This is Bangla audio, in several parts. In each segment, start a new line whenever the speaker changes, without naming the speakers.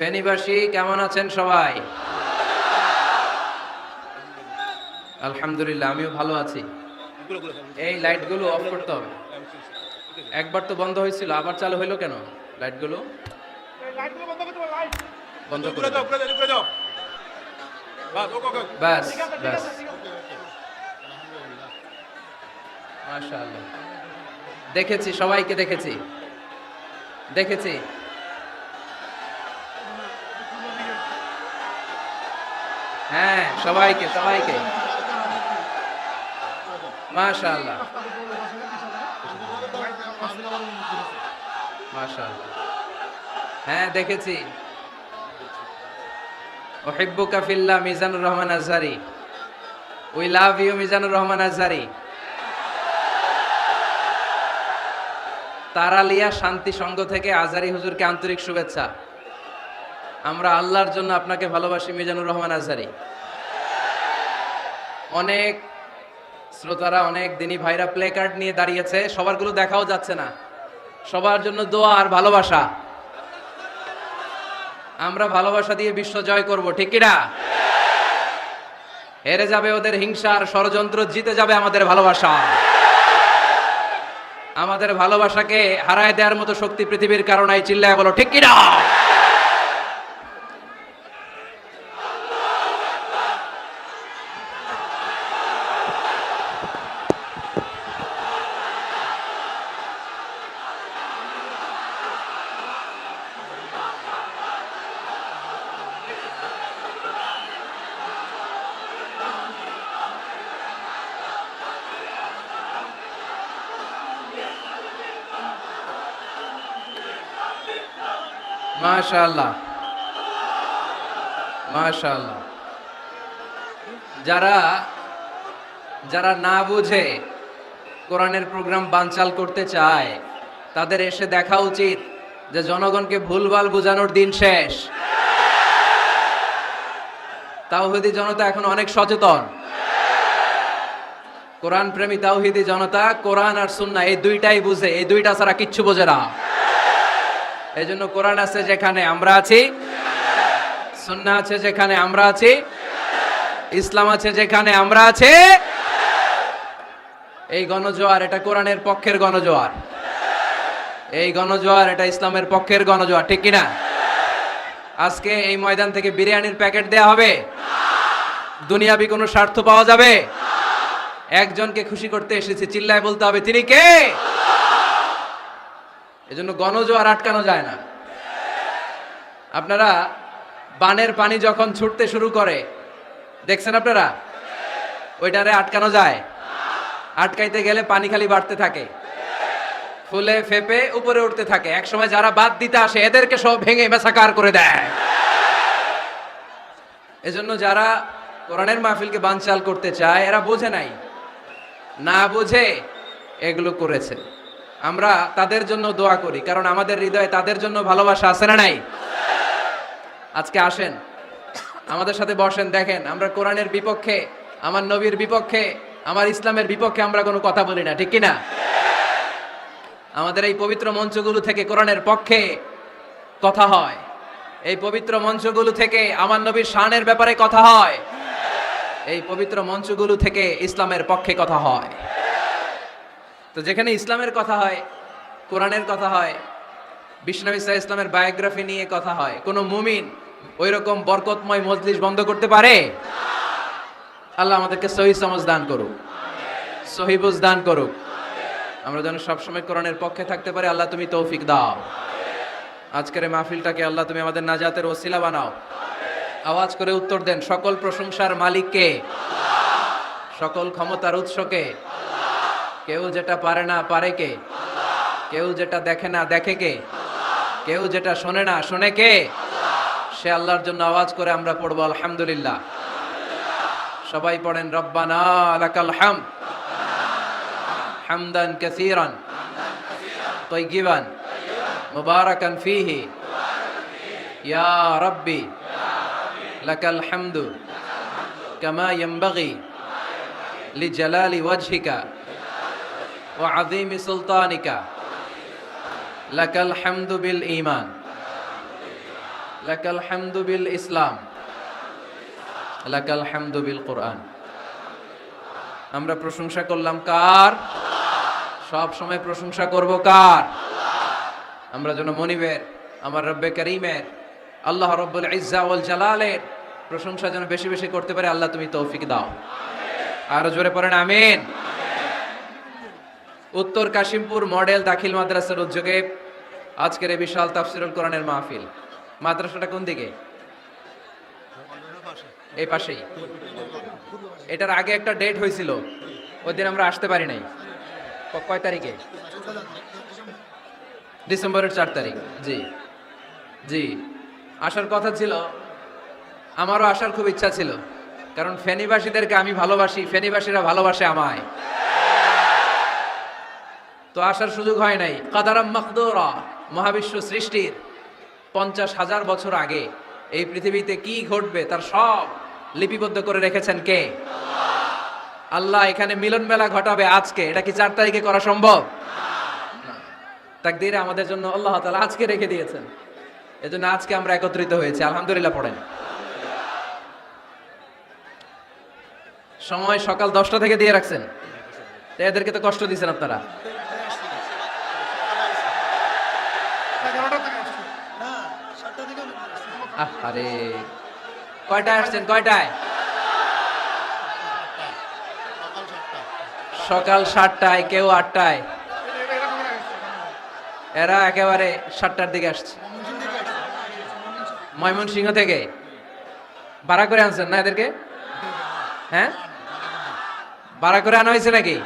ফেনীবাসী কেমন আছেন সবাই? আলহামদুলিল্লাহ, আমিও ভালো আছি। এই লাইটগুলো অফ করতে হবে। একবার তো বন্ধ হয়েছিল, আবার চালু হইলো কেন? লাইটগুলো বন্ধ করে দাও। ব্যাস ব্যাস, মাশাআল্লাহ। দেখেছি, সবাইকে দেখেছি দেখেছি। হ্যাঁ, সবাইকে সবাইকে মাশাআল্লাহ মাশাআল্লাহ। হ্যাঁ, দেখেছি। উহিব্বুকা ফিল্লাহ, Mizanur Rahman Azhari. We love you, Mizanur Rahman Azhari. তারালিয়া শান্তি সংঘ থেকে আজহারি হুজুরকে আন্তরিক শুভেচ্ছা। আমরা আল্লাহর জন্য আপনাকে ভালোবাসি, মিজানুর রহমান আজহারি। অনেক শ্রোতারা, অনেক দিনী ভাইরা প্লে কার্ড নিয়ে দাঁড়িয়েছে, সবারগুলো দেখাও যাচ্ছে না। সবার জন্য দোয়া আর ভালোবাসা। আমরা ভালোবাসা দিয়ে বিশ্ব জয় করব, ঠিক কিনা? হেরে যাবে ওদের হিংসা আর ষড়যন্ত্র, জিতে যাবে আমাদের ভালোবাসা। আমাদের ভালোবাসাকে হারায় দেওয়ার মতো শক্তি পৃথিবীর কারণেই, চিল্লায় বলো ঠিক কিনা? মাশাআল্লাহ মাশাআল্লাহ। যারা যারা না বুঝে কোরআনের প্রোগ্রাম বানচাল করতে চায়, তাদের এসে দেখা উচিত যে জনগণকে ভুলভাল বোঝানোর দিন শেষ। তাওহীদি জনতা এখন অনেক সচেতন। কোরআন প্রেমী তাওহীদি জনতা কোরআন আর সুন্নাহ এই দুইটাই বুঝে, এই দুইটা ছাড়া কিচ্ছু বোঝে না। এই জন্য কোরআন আছে যেখানে আমরা আছি, সুন্নাহ আছে যেখানে আমরা আছি, ইসলাম আছে যেখানে আমরা আছি। এই গণজোয়ার, এটা কোরআনের পক্ষের গণজোয়ার। এই গণজোয়ার, এটা ইসলামের পক্ষের গণজোয়ার, ঠিক কিনা? আজকে এই ময়দান থেকে বিরিয়ানির প্যাকেট দেয়া হবে? দুনিয়াবি কোনো স্বার্থ পাওয়া যাবে? একজনকে খুশি করতে এসেছি, চিল্লায় বলতে হবে তিনি কে? এজন্য গণজোয়ার আটকানো যায় না। আপনারা বানের পানি যখন ছুটতে শুরু করে দেখছেন আপনারা? ওইটারে আটকানো যায়? আটকাইতে গেলে পানি খালি বাড়তে থাকে, ফুলে ফেপে উপরে উঠতে থাকে। একসময় যারা বাদ দিতে আসে এদেরকে সব ভেঙে মেসাকার করে দেয়। এজন্য যারা কোরআনের মাহফিলকে বানচাল করতে চায় এরা বোঝে নাই, না বুঝে এগুলো করেছে। আমরা তাদের জন্য দোয়া করি, কারণ আমাদের হৃদয়ে তাদের জন্য ভালোবাসা আছে না নাই? আজকে আসেন, আমাদের সাথে বসেন, দেখেন আমরা কোরআনের বিপক্ষে, আমার নবীর বিপক্ষে, আমার ইসলামের বিপক্ষে আমরা কোনো কথা বলি না, ঠিক কিনা? আমাদের এই পবিত্র মঞ্চগুলো থেকে কোরআনের পক্ষে কথা হয়। এই পবিত্র মঞ্চগুলো থেকে আমার নবীর শানের ব্যাপারে কথা হয়। এই পবিত্র মঞ্চগুলো থেকে ইসলামের পক্ষে কথা হয়। তো যেখানে ইসলামের কথা হয়, কোরআনের কথা হয়, বিশ্বনবী সাল্লাল্লাহু আলাইহি ইসলামের বায়োগ্রাফি নিয়ে কথা হয়, কোনো মুমিন ওই রকম বরকতময় মজলিস বন্ধ করতে পারে? আল্লাহ আমাদেরকে সহি সমঝ দান করুক, সহি বুঝ দান করুক। আমরা যেন সবসময় কোরআনের পক্ষে থাকতে পারি। আল্লাহ তুমি তৌফিক দাও। আজকের এই মাহফিলটাকে আল্লাহ তুমি আমাদের নাজাতের ওসিলা বানাও। আওয়াজ করে উত্তর দেন, সকল প্রশংসার মালিককে, সকল ক্ষমতার উৎসকে। কেউ যেটা পারে না পারে কে? কেউ যেটা দেখে না দেখে কে? কেউ যেটা শোনে না শোনে কে? সে আল্লাহর জন্য আওয়াজ করে আমরা পড়বো আলহামদুলিল্লাহ। সবাই পড়েন, রব্বানা লাকাল হামদ হামদান কাসীরান তাইয়িবান মুবারাকান ফীহি ইয়া রাব্বি লাকাল হামদু কামা ইয়ানবাগি লিজালালি ওয়াজহিকা ওয়া আযীমি সুলতানিকা লাকাল হামদু বিল ঈমান। লাকাল হামদু বিল ইসলাম, লাকাল হামদু বিল কোরআন। আমরা প্রশংসা করলাম কার? সব সময় প্রশংসা করব কার? আমরা যেন মনিবের, আমার রব্বে করিমের, আল্লাহ রব্বুল ইজ্জা ওয়াল জালালের প্রশংসা যেন বেশি বেশি করতে পারে। আল্লাহ তুমি তৌফিক দাও। আরো জোরে পড়েন আমিন। উত্তর কাশিমপুর মডেল দাখিল মাদ্রাসার উদ্যোগে আজকের এই বিশাল তাফসিরুল কোরআনের মাহফিল। মাদ্রাসাটা কোন দিকে? এই পাশেই। এটার আগে একটা ডেট হয়েছিল, ওই দিন আমরা আসতে পারি নাই। কয় তারিখে? ডিসেম্বরের 4 তারিখ। জি জি, আসার কথা ছিল, আমারও আসার খুব ইচ্ছা ছিল, কারণ ফেনীবাসীদেরকে আমি ভালোবাসি, ফেনীবাসীরা ভালোবাসে আমায়। তো আসার সুযোগ হয় নাই। কাদারাম মাকদুরা, মহাবিশ্ব সৃষ্টির 50,000 বছর আগে এই পৃথিবীতে কি ঘটবে তার সব লিপিবদ্ধ করে রেখেছেন কে? আল্লাহ এখানে মিলন মেলা ঘটাবে আজকে। এটা কি 4 তারিখে করা সম্ভব? তাকদীরে আমাদের জন্য আল্লাহ তাআলা আজকে রেখে দিয়েছেন, এজন্য আজকে আমরা একত্রিত হয়েছি। আলহামদুলিল্লাহ পড়েন। সময় সকাল 10টা থেকে দিয়ে রাখছেন, তো এদেরকে তো কষ্ট দিয়েছেন আপনারা। আরে কয়টায় আসছেন? কয়টায়? সকাল 7টায়, কেউ 8টায়। এরা একেবারে 7টার দিকে আসছে। ময়মনসিংহ থেকে ভাড়া করে আনছেন না এদেরকে? হ্যাঁ, ভাড়া করে আনা হয়েছে নাকি?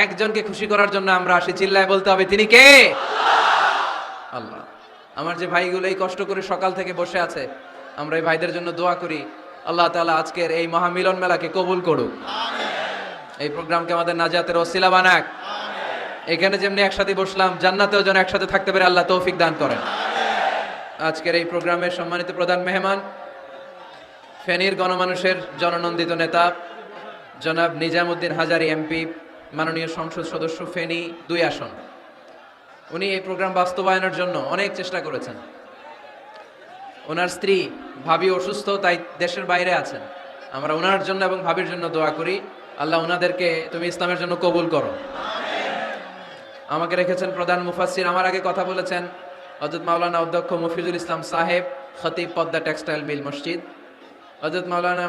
একজনকে খুশি করার জন্য আমরা আসি, চিল্লায় বলতে হবে তিনি কে? আল্লাহ। আমার যে ভাইগুলো এই কষ্ট করে সকাল থেকে বসে আছে, আমরা এই ভাইদের জন্য দোয়া করি আল্লাহ তাআলা আজকের এই মহামিলন মেলাকে কবুল করুক, এই প্রোগ্রামকে আমাদের নাজাতের ওসিলা বানাক। এখানে যেমনি একসাথে বসলাম, জান্নাতেও যেন একসাথে থাকতে পারে আল্লাহ তৌফিক দান করেন। আজকের এই প্রোগ্রামের সম্মানিত প্রধান মেহমান, ফেনীর গণমানুষের জননন্দিত নেতা জনাব নিজামউদ্দিন হাজারী এমপি, মাননীয় সংসদ সদস্য ফেনী 2 আসন। উনি এই প্রোগ্রাম বাস্তবায়নের জন্য অনেক চেষ্টা করেছেন। ওনার স্ত্রী ভাবি অসুস্থ, তাই দেশের বাইরে আছেন। আমরা ওনার জন্য এবং ভাবির জন্য দোয়া করি, আল্লাহ ওনাদেরকে তুমি ইসলামের জন্য কবুল করো। আমাকে রেখেছেন প্রধান মুফাসসির। আমার আগে কথা বলেছেন হযরত মাওলানা অধ্যক্ষ মফিজুল ইসলাম সাহেব, খতিব পদ্মা টেক্সটাইল মিল মসজিদ। হযরত মাওলানা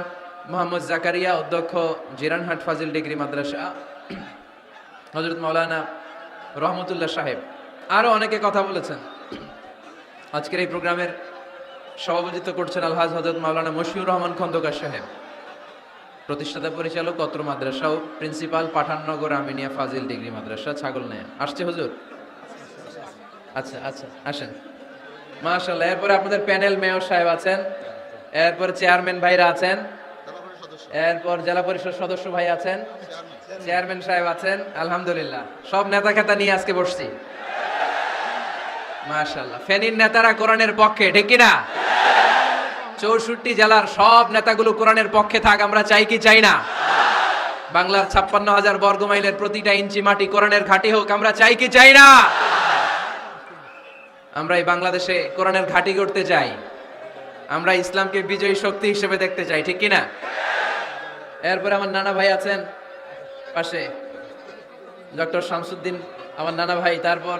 মোহাম্মদ জাকারিয়া, অধ্যক্ষ জিরানহাট ফাজিল ডিগ্রি মাদ্রাসা। হযরত মাওলানা রহমতুল্লাহ সাহেব, আরো অনেকে কথা বলেছেন। আজকের এই প্রোগ্রামের সভাপতিত্ব করছেন আলহাজ হযরত মাওলানা মশিউর রহমান খন্দকার সাহেব, প্রতিষ্ঠাতা পরিচালক অত্র মাদ্রাসা ও প্রিন্সিপাল পাঠাননগর আমিনিয়া ফাজিল ডিগ্রি মাদ্রাসা ছাগলনাইয়া। আসছে হুজুর? আচ্ছা আচ্ছা, আসেন। মাশাআল্লাহ। এরপরে আপনাদের প্যানেল মেয়র সাহেব আছেন, এরপর চেয়ারম্যান ভাইরা আছেন, এরপর জেলা পরিষদ সদস্য ভাই আছেন, চেয়ারম্যান সাহেব আছেন। আলহামদুলিল্লাহ, সব নেতা খেতা নিয়ে আজকে বসছি। মাশাআল্লাহ। ফেনীর নেতারা কোরআনের পক্ষে, ঠিক কিনা? 64 জেলার সব নেতাগুলো কোরআনের পক্ষে থাক, আমরা চাই কি চাই না? বাংলার 56,000 বর্গ মাইলের প্রতিটা ইঞ্চি মাটি কোরআনের ঘাঁটি হোক, আমরা চাই কি চাই না? আমরা এই বাংলাদেশে কোরআনের ঘাঁটি করতে চাই, আমরা ইসলামকে বিজয়ী শক্তি হিসেবে দেখতে চাই, ঠিক কিনা? এরপরে আমার নানা ভাই আছেন পাশে, ডক্টর শামসুদ্দিন আমার নানা ভাই, তারপর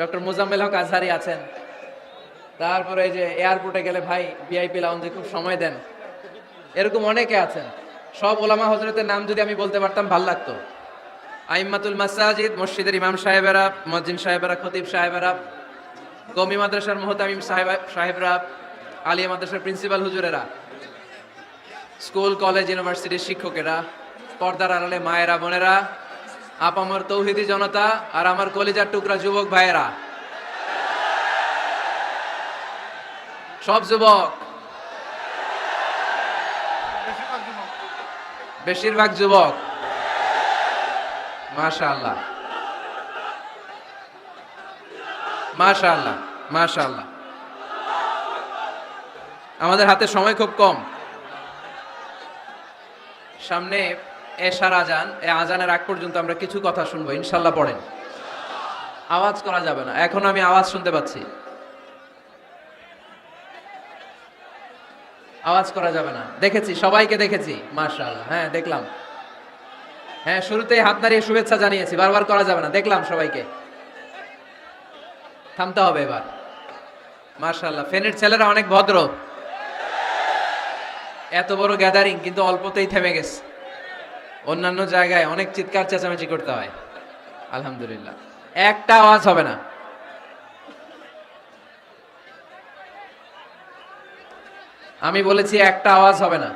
ডক্টর মোজাম্মেল হক আজহারি আছেন, তারপরে এই যে এয়ারপোর্টে গেলে ভাই ভিআইপি লাউঞ্জে খুব সময় দেন, এরকম অনেকে আছেন। সব ওলামা হযরতের নাম যদি আমি বলতে পারতাম ভাল লাগতো। আইম্মাতুল মাসাজিদ, মসজিদের ইমাম সাহেবেরা, মুয়াজ্জিন সাহেবেরা, খতিব সাহেবেরা, কওমি মাদ্রাসার মুহতামিম সাহেবরা, আলিয়া মাদ্রাসার প্রিন্সিপাল হুজুরেরা, স্কুল কলেজ ইউনিভার্সিটির শিক্ষকেরা, পর্দার আড়ালে মায়েরা বোনেরা, আপামর তৌহিদি জনতা, আর আমার কলিজার টুকরা যুবক ভাইয়েরা, সব যুবক, বেশিরভাগ যুবক। মাশাআল্লাহ মাশাআল্লাহ মাশাআল্লাহ। আমাদের হাতে সময় খুব কম, সামনে এশার আজান, এই আজানের আগ পর্যন্ত আমরা কিছু কথা শুনবো ইনশাআল্লাহ। পড়েন, আওয়াজ করা যাবে না, এখন আমি আওয়াজ শুনতে পাচ্ছি। আওয়াজ করা যাবে না। দেখেছি, সবাইকে দেখেছি, মাশাআল্লাহ। হ্যাঁ দেখলাম, হ্যাঁ শুরুতেই হাত নাড়িয়ে শুভেচ্ছা জানিয়েছি, বারবার করা যাবে না। দেখলাম সবাইকে, থামতে হবে এবার। মাশাআল্লাহ, ফেনীর ছেলেরা অনেক ভদ্র। এত বড় গ্যাদারিং কিন্তু অল্পতেই থেমে গেছে। অন্যান্য জায়গায় অনেক চিৎকার চেঁচামেচি করতে হয়, আলহামদুলিল্লাহ একটা আওয়াজ হবে না। আমি বলেছি একটা আওয়াজ হবে না।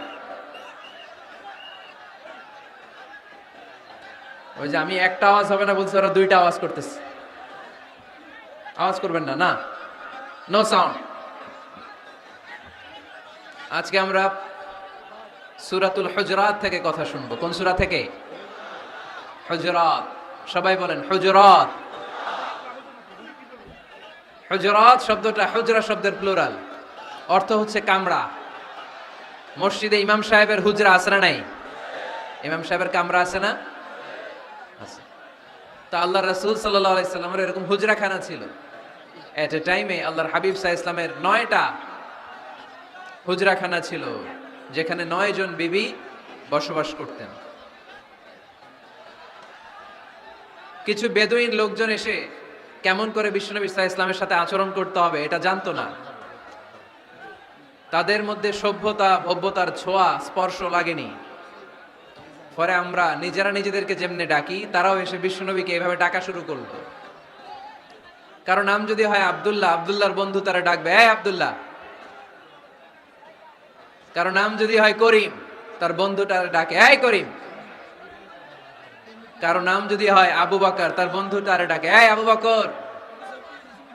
ওই যে আমি একটা আওয়াজ হবে না বলছি, ওরা দুইটা আওয়াজ করতেছে। আওয়াজ করবেন না, না, নো সাউন্ড। আজকে আমরা সূরাতুল হুজুরাত থেকে কথা শুনবো। কোন সূরা থেকে? হুজুরাত। সবাই বলেন হুজুরাত। হুজুরাত শব্দটা হুজরা শব্দের প্লুরাল, অর্থ হচ্ছে কামরা। মসজিদে ইমাম সাহেবের হুজরা আছে না নাই? ইমাম সাহেবের কামরা আছে না? আছে। তো আল্লাহ রাসূল সাল্লাল্লাহু আলাইহি সাল্লামের এরকম হুজরাখানা ছিল। এট এ টাইমে আল্লাহর হাবিব সাল্লাল্লাহু আলাইহি সাল্লামের 9টা হুজরাখানা ছিল, যেখানে 9 জন বিবি বসবাস করতেন। কিছু বেদুইন লোকজন এসে কেমন করে বিশ্বনবী সাল্লাল্লাহু আলাইহি ইসলামের সাথে আচরণ করতে হবে এটা জানতো না। তাদের মধ্যে সভ্যতা ভব্যতার ছোঁয়া স্পর্শ লাগেনি। পরে আমরা নিজেরা নিজেদেরকে যেমনে ডাকি, তারাও এসে বিশ্বনবীকে এভাবে ডাকা শুরু করলো। কারণ নাম যদি হয় আব্দুল্লাহ, আব্দুল্লাহর বন্ধু তারা ডাকবে এই আব্দুল্লাহ। কারণ নাম যদি হয় করিম, তার বন্ধুটা ডাকে এই করিম। কারো নাম যদি হয় আবু বকর, তার বন্ধুটা ডাকে এই আবু বকর।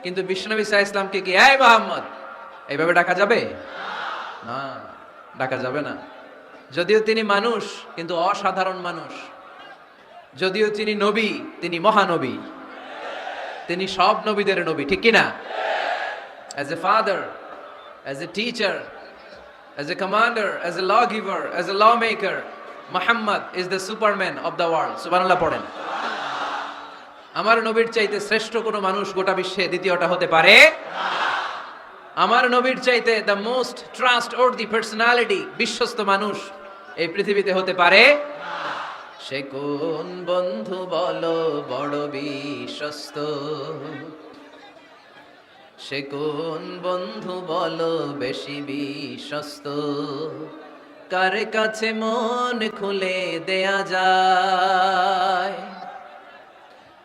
কিন্তু বিশ্বনবী সাল্লাল্লাহু আলাইহি ইসলামকে কি এই মুহাম্মদ এইভাবে ডাকা যাবে? না, ডাকা যাবে না। যদিও তিনি মানুষ, কিন্তু অসাধারণ মানুষ। যদিও তিনি নবী, তিনি মহানবী। তিনি সব নবীদের নবী, ঠিক কি না? As a father, as a teacher, as a commander, as a lawgiver, as a lawmaker, Muhammad is the superman of the world. সুবহানাল্লাহ পড়েন। আমার নবীর চাইতে শ্রেষ্ঠ কোনো মানুষ গোটা বিশ্বে দ্বিতীয়টা হতে পারে না। আমার নবীর চাইতে দ্য মোস্ট ট্রাস্টওয়ার্দি পার্সোনালিটি, বিশ্বস্ত মানুষ এই পৃথিবীতে হতে পারে না। সে কোন বন্ধু বলো বড় বিশ্বস্ত, সে কোন বন্ধু বলো বেশি বিশ্বস্ত, কার কাছে মন খুলে দেয়া যায়,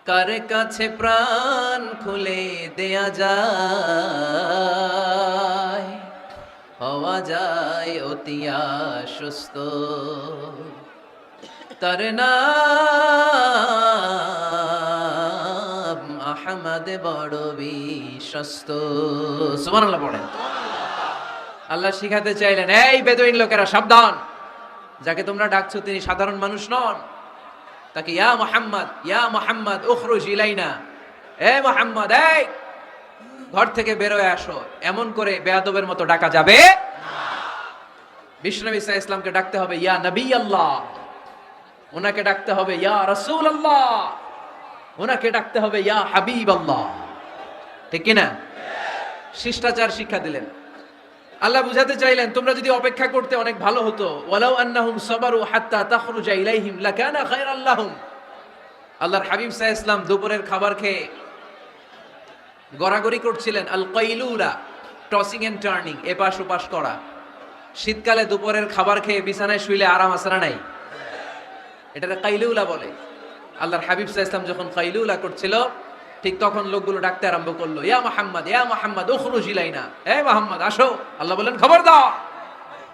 কার কাছে প্রাণ খুলে দেয়া যায়, হওয়া যায় অতি আশ্বস্ত, তার নাম আহমদ বড় বিশ্বস্ত। সুবহানাল্লাহ পড়েন। আল্লাহ শিখাতে চাইলেন এই বেদুইন লোকেরা সাবধান, যাকে তোমরা ডাকছো তিনি সাধারণ মানুষ নন। তাকে ইয়া মুহাম্মদ উখরুজ ইলাইনা, এ মুহাম্মদ এই ঘর থেকে বের হয়ে আসো, এমন করে বেয়াদবের মতো ডাকা যাবে না। বিশ্বনবী সাল্লাল্লাহু আলাইহি ইসলামকে ডাকতে হবে ইয়া নবী আল্লাহ, ওনাকে ডাকতে হবে ইয়া রাসূল আল্লাহ, ওনাকে ডাকতে হবে ইয়া হাবিব আল্লাহ, ঠিক কি না? শিষ্টাচার শিক্ষা দিলেন। আল্লাহ বুঝাতে চাইলেন তোমরা যদি অপেক্ষা করতে অনেক ভালো হতো। ওয়ালাউ আন্নাহুম সাবারু হাত্তা তাখরুজা ইলাইহিম লাকানা খায়রাল লাহুম। আল্লাহর হাবিব সাল্লাল্লাহু আলাইহি ইসলাম দুপুরের খাবার খেয়ে গড়াগড়ি করছিলেন। আল কাইলুলা, টসিং এন্ড টার্নিং, এপাশ ওপাশ করা। শীতকালে দুপুরের খাবার খেয়ে বিছানায় শুইলে আরাম আছে না নাই? এটাকে কাইলুলা বলে। আল্লাহর হাবিব সাল্লাল্লাহু আলাইহি ইসলাম যখন কাইলুলা করছিল, ঠিক তখন লোকগুলো ডাকতে আরম্ভ করলো ইয়া মুহাম্মদ উখরুজ ইলাইনা, এ মুহাম্মদ আসো। আল্লাহ বললেন খবরদার,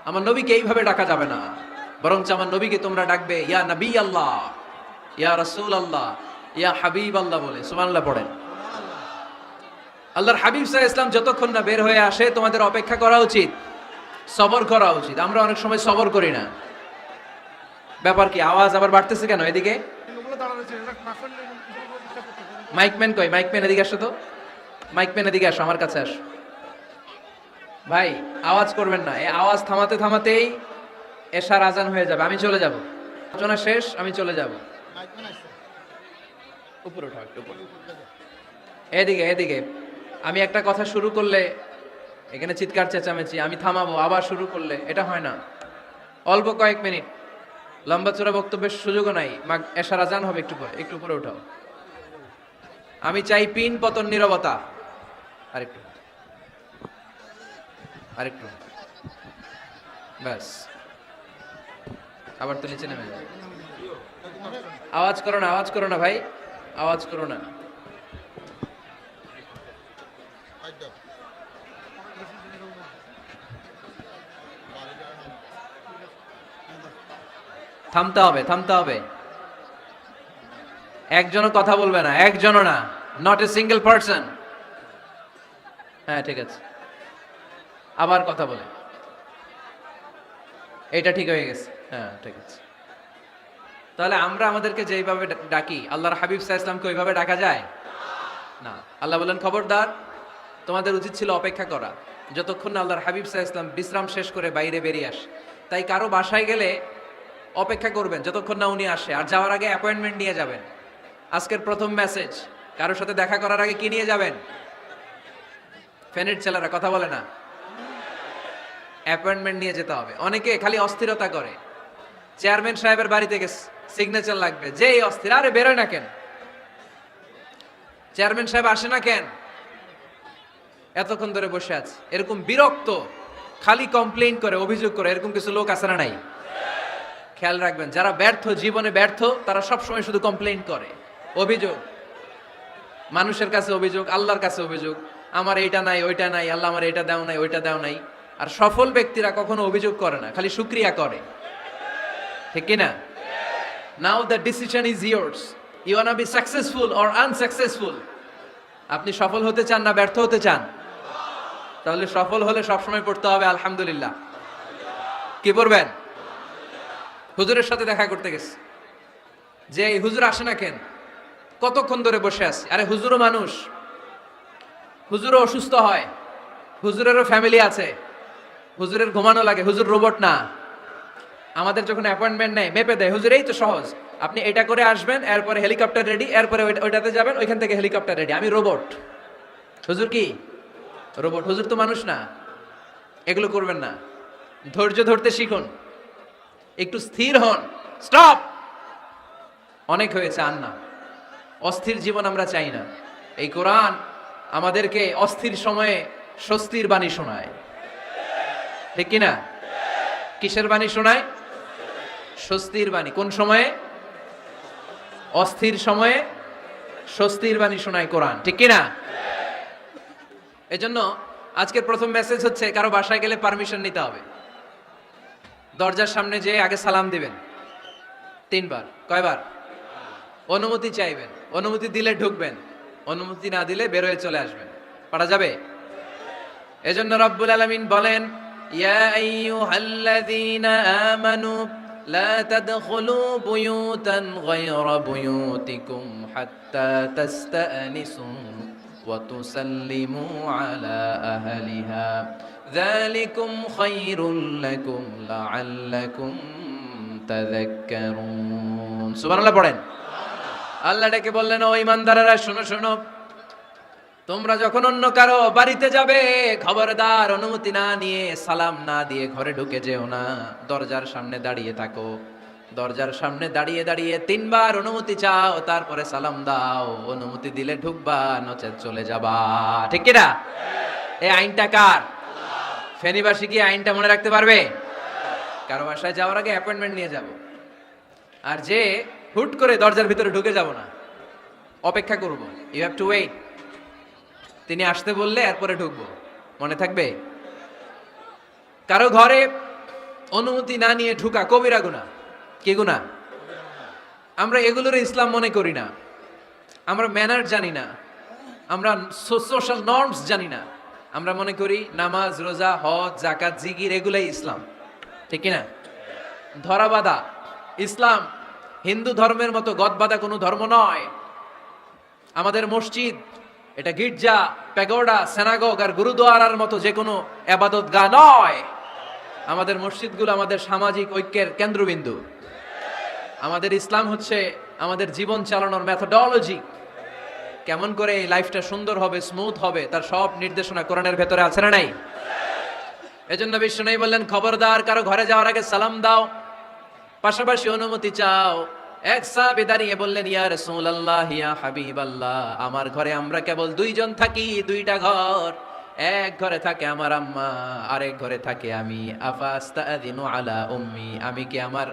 আমার নবীকে এইভাবে ডাকা যাবে না, বরঞ্চ আমার নবীকে তোমরা ডাকবে ইয়া নবী আল্লাহ, ইয়া রাসূল আল্লাহ, ইয়া হাবিব আল্লাহ বলে। সুবহানাল্লাহ পড়েন। আল্লাহর হাবিব সাল্লাল্লাহু আলাইহি ইসলাম যতক্ষণ না বের হয়ে আসে তোমাদের অপেক্ষা করা উচিত, সবর করা উচিত। আমরা অনেক সময় সবর করি না। ব্যাপার কি? আওয়াজ আবার বাড়তেছে কেন? এদিকে মাইকম্যান কই? মাইকম্যান এদিকে আসো তো, মাইকম্যান এদিকে আসো, আমার কাছে আসো। ভাই আওয়াজ করবেন না, এই আওয়াজ থামাতে থামাতেই এশার আজান হয়ে যাবে, আমি চলে যাব, আলোচনা শেষ, আমি চলে যাব। উপরে উঠাও একটু, উপরে। এদিকে এদিকে। আমি একটা কথা শুরু করলে এখানে চিৎকার চেঁচামেচি, আমি থামাবো আবার শুরু করলে এটা হয় না। অল্প কয়েক মিনিট, লম্বা চূড়া বক্তব্যের সুযোগও নাই। এশার আজান হবে একটু পরে, একটু উপরে উঠাও। আমি চাই পিন পতন নীরবতা। আরেকটু আরেকটু, ব্যাস। আবার তো নিচে নেমে যাও। আওয়াজ করো না, আওয়াজ করো না ভাই, আওয়াজ করো না। থামতে হবে, থামতে হবে। একজনও কথা বলবে না, একজনও না, নট এ সিঙ্গেল পারসন। হ্যাঁ ঠিক আছে, আবার কথা বলে। এটা ঠিক হয়ে গেছে, হ্যাঁ ঠিক আছে। তাহলে আমরা আমাদেরকে যেইভাবে ডাকি, আল্লাহর হাবিব সাল্লাল্লাহু আলাইহি ওয়াসাল্লামকে ওইভাবে ডাকা যায় না। আল্লাহ বলেন, খবরদার, তোমাদের উচিত ছিল অপেক্ষা করা যতক্ষণ না আল্লাহর হাবিব সাল্লাল্লাহু আলাইহি ওয়াসাল্লাম বিশ্রাম শেষ করে বাইরে বেরিয়ে আসে। তাই কারো বাসায় গেলে অপেক্ষা করবেন যতক্ষণ না উনি আসে, আর যাওয়ার আগে অ্যাপয়েন্টমেন্ট নিয়ে যাবেন। আজকের প্রথম মেসেজ, কারোর সাথে দেখা করার আগে কি নিয়ে যাবেন? ফ্যানের ছেলেরা কথা বলে না, অ্যাপয়েন্টমেন্ট নিয়ে যেতে হবে। অনেকে খালি অস্থিরতা করে, চেয়ারম্যান সাহেবের বাড়ি থেকে সিগনেচার লাগবে, যেই অস্থির, আরে বেরোয় না কেন, চেয়ারম্যান সাহেব আসে না কেন, এতক্ষণ ধরে বসে আছে। এরকম বিরক্ত, খালি কমপ্লেইন করে, অভিযোগ করে, এরকম কিছু লোক আছে না নাই? খেয়াল রাখবেন, যারা ব্যর্থ, জীবনে ব্যর্থ, তারা সবসময় শুধু কমপ্লেইন করে, অভিযোগ। মানুষের কাছে অভিযোগ, আল্লাহর কাছে অভিযোগ, আমার এইটা নাই, ওইটা নাই, আল্লাহ আমার এটা দাও নাই, ওইটা দাও নাই। আর সফল ব্যক্তিরা কখনো অভিযোগ করে না, খালি শুকরিয়া করে, ঠিক কিনা? Now the decision is yours, you wanna be successful or unsuccessful. আপনি সফল হতে চান না ব্যর্থ হতে চান? তাহলে সফল হলে সবসময় পড়তে হবে আলহামদুলিল্লাহ। কি পড়বেন? হুজুরের সাথে দেখা করতে গেছে, যে এই হুজুর আসে না কেন, কতক্ষণ ধরে বসে আছে। আরে হুজুরও মানুষ, হুজুরও অসুস্থ হয়, হুজুরেরও ফ্যামিলি আছে, হুজুরের ঘুমানো লাগে, হুজুর রোবট না। আমাদের যখন অ্যাপয়েন্টমেন্ট নেয়, মেপে দেয়, হুজুর এই তো সহজ, আপনি এটা করে আসবেন, এরপরে হেলিকপ্টার রেডি, এরপরে ওইটাতে যাবেন, ওইখান থেকে হেলিকপ্টার রেডি। আমি রোবট, হুজুর কি রোবট? হুজুর তো মানুষ না। এগুলো করবেন না, ধৈর্য ধরতে শিখুন, একটু স্থির হন। স্টপ, অনেক হয়েছে, আর না। অস্থির জীবন আমরা চাই না। এই কোরআন আমাদেরকে অস্থির সময়ে স্বস্তির বাণী শোনায়, ঠিক কিনা? কিসের বাণী শোনায়? স্বস্তির বাণী। কোন সময়ে? অস্থির সময়ে স্বস্তির বাণী শোনায় কোরআন, ঠিক কিনা? এজন্য আজকের প্রথম মেসেজ হচ্ছে, কারো বাসায় গেলে পারমিশন নিতে হবে। দরজার সামনে যেয়ে আগে সালাম দিবেন 3 বার। কয়বার? অনুমতি চাইবেন, অনুমতি দিলে ঢুকবেন, অনুমতি না দিলে বের হয়ে চলে আসবেন। পারা যাবে? এজন্য রব্বুল আলামিন বলেন, ইয়া আইয়ুহাল্লাযীনা আমানু লা তাদখুলু বুয়ুতান গায়রা বুয়ুতিকুম হাত্তা তাস্তানিসু ওয়া তুসাল্লিমু আলা আহলিহা যালিকুম খায়রুল লাকুম লাআল্লাকুম তাযাক্কারুন। সুবহানাল্লাহ পড়েন। আল্লাহ ডেকে বললেন, ও ঈমানদারেরা শোনো শোনো, তোমরা যখন অন্য কারো বাড়িতে যাবে, খবরদার অনুমতি না নিয়ে, সালাম না দিয়ে ঘরে ঢুকে যেও না। দরজার সামনে দাঁড়িয়ে থাকো, দরজার সামনে দাঁড়িয়ে দাঁড়িয়ে 3 বার অনুমতি চাও, তারপরে সালাম দাও। অনুমতি দিলে ঢুকবা, নচেত চলে যাবা, ঠিক কিনা? এই আইনটা কার? ফেনীবাসী কি আইনটা মনে রাখতে পারবে? কারো বাসায় যাওয়ার আগে অ্যাপয়েন্টমেন্ট নিয়ে যাব, আর যে হুট করে দরজার ভিতরে ঢুকে যাব না, অপেক্ষা করব। You have to wait. তিনি আসতে বললে এরপরে ঢুকবো, মনে থাকবে? কারো ঘরে অনুমতি না নিয়ে ঢুকা কবিরা গুনাহ। কি গুনাহ? আমরা এগুলোর ইসলাম মনে করি না, আমরা ম্যানার জানি না, আমরা সোশ্যাল নর্মস জানি না। আমরা মনে করি নামাজ, রোজা, হজ, যাকাত, জিকির এগুলাই ইসলাম, ঠিক কিনা? ধরাবাঁধা ইসলাম হিন্দু ধর্মের মতো গদবাঁধা কোনো ধর্ম নয়। আমাদের মসজিদ এটা গির্জা, প্যাগোডা, সিনাগগ আর গুরুদুয়ারার মতো যে কোনো ইবাদতগাহ নয়। আমাদের মসজিদগুলো আমাদের সামাজিক ঐক্যের কেন্দ্রবিন্দু। আমাদের ইসলাম হচ্ছে আমাদের জীবন চালানোর মেথোডোলজি। কেমন করে এই লাইফটা সুন্দর হবে, স্মুথ হবে, তার সব নির্দেশনা কোরআনের ভেতরে আছে না নাই? এজন্য বিষ্ণু বললেন, খবরদার কারো ঘরে যাওয়ার আগে সালাম দাও, পাশাপাশি অনুমতি চাও। এক সাহাবী দাঁড়িয়ে বললেন, ইয়া রাসূলুল্লাহ, ইয়া হাবিবাল্লাহ, আমার ঘরে আমরা কেবল দুইজন থাকি, দুইটা ঘর। এক ঘরে থাকে আমার আম্মা, আরেক ঘরে থাকে আমি। আফাস্তাযিনু আলা উম্মি, আমি কি আমার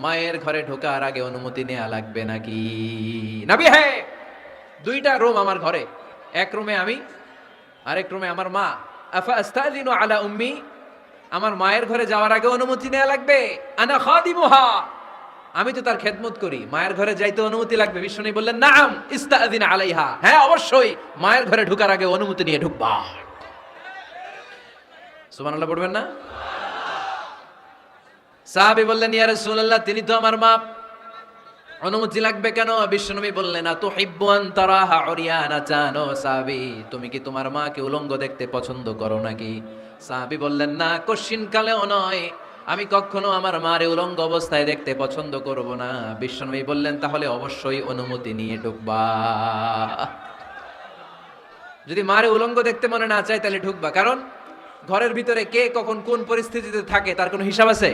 মায়ের ঘরে ঢোকার আগে অনুমতি নেওয়া লাগবে নাকি? নবী, হ্যাঁ, দুইটা রুম আমার ঘরে, এক রুমে আমি, আরেক রুমে আমার মা। আফাস্তাযিনু আলা উম্মি, আমার মায়ের ঘরে যাওয়ার আগে অনুমতি নেওয়া লাগবে? আনা খাদিমুহা, আমি তো তার খেদমত করি, মায়ের ঘরে যাইতে অনুমতি লাগবে? বিষ্ণু বললেন, নাম ইস্তাযিন আলাইহা, হ্যাঁ অবশ্যই মায়ের ঘরে ঢোকার আগে অনুমতি নিয়ে ঢুকবা। সুবহানাল্লাহ পড়বেন না? সাহাবী বললেন, ইয়া রাসূলুল্লাহ, তিনি তো আমার মা, অনুমতি লাগবে কেন? বিশ্বনবী বললেন, আতুহিব্বু আন তারাহা উরিয়ানাতান, ও সাহাবী, তুমি কি তোমার মাকে উলঙ্গ দেখতে পছন্দ করো নাকি? সাহাবী বললেন, না, কশিন কালেও নয়, আমি কখনো আমার মারে উলঙ্গ অবস্থায় দেখতে পছন্দ করব না। বিশ্বনবী বললেন, তাহলে অবশ্যই অনুমতি নিয়ে ঢুকবা। যদি মারে উলঙ্গ দেখতে মনে না চায় তাহলে ঢুকবা, কারণ ঘরের ভিতরে কে কখন কোন পরিস্থিতিতে থাকে তার কোনো হিসাব আছে?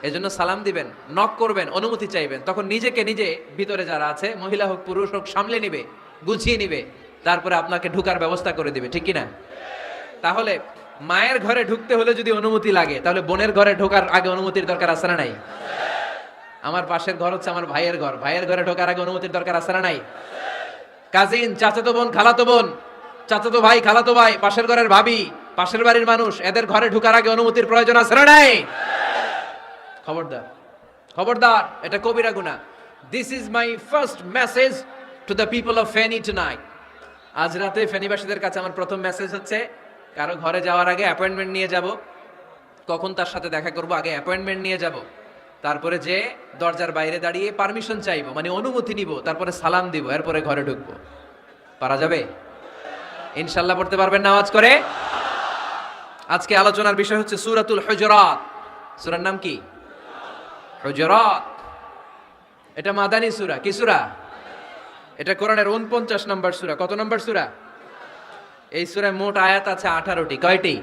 এজন্য সালাম দিবেন, নক করবেন, অনুমতি চাইবেন, তখন নিজেকে নিজে ভিতরে যারা আছে, মহিলা হোক পুরুষ হোক, সামলে নিবে, গুছিয়ে নিবে, তারপরে আপনাকে ঢুকার ব্যবস্থা করে দিবে, ঠিক কিনা? তাহলে মায়ের ঘরে ঢুকতে হলে যদি অনুমতি লাগে, তাহলে বোনের ঘরে ঢোকার আগে অনুমতির দরকার আছে না নাই? আমার পাশের ঘর হচ্ছে আমার ভাইয়ের ঘর, ভাইয়ের ঘরে ঢোকার আগে অনুমতির দরকার আছে না নাই? কাজিন, চাচাতো বোন, খালাতো বোন, চাচাতো ভাই, খালাতো ভাই, পাশের ঘরের ভাবি, পাশের বাড়ির মানুষ, এদের ঘরে ঢোকার আগে অনুমতির প্রয়োজন আছে না নাই? খবরদার, খবরদার, এটা কবিরা গুনাহ। This is my first message to the people of Feni tonight. আজ রাতে ফেনীবাসীদের কাছে আমার প্রথম মেসেজ হচ্ছে, কারো ঘরে যাওয়ার আগে অ্যাপয়েন্টমেন্ট নিয়ে যাব, কখন তার সাথে দেখা করব আগে অ্যাপয়েন্টমেন্ট নিয়ে যাব, তারপরে যে দরজার বাইরে দাঁড়িয়ে পারমিশন চাইবো, মানে অনুমতি নিব, তারপরে সালাম দিব, এরপরে ঘরে ঢুকবো। পারা যাবে? ইনশাআল্লাহ পড়তে পারবেন না আওয়াজ করে? আজকে আলোচনার বিষয় হচ্ছে সূরাতুল হুজুরাত। সূরার নাম কি? হুজুরাত। এটা মাদানী সূরা। কি সূরা? এটা কোরআনের 49 নম্বর সূরা। কত নম্বর সূরা? এই সূরায় মোট আয়াত আছে 18টি। কয়টি?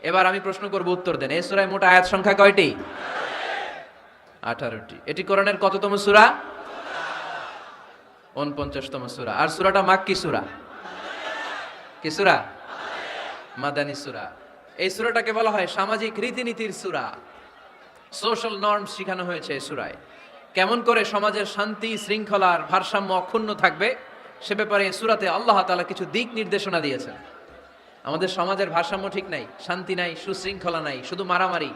এবার আমি প্রশ্ন করব, উত্তর দেন। এই সূরায় মোট আয়াত সংখ্যা কয়টি? 18টি। এটি কোরআনের কততম সূরা? 49তম সূরা। আর সূরাটা মাক্কি সূরা। কি সূরা? মাদানী সূরা। এই সূরাটাকে বলা হয় সামাজিক রীতিনীতির সূরা। সোশ্যাল নর্মস শেখানো হয়েছে এই সূরায়। কেমন করে সমাজের শান্তি শৃঙ্খলার ভারসাম্য অক্ষুণ্ণ থাকবে সে ব্যাপারে এই সূরাতে আল্লাহ তাআলা কিছু দিক নির্দেশনা দিয়েছেন। আমাদের সমাজের ভারসাম্য ঠিক নাই, শান্তি নাই, সুশৃঙ্খলা নাই, শুধু মারামারি,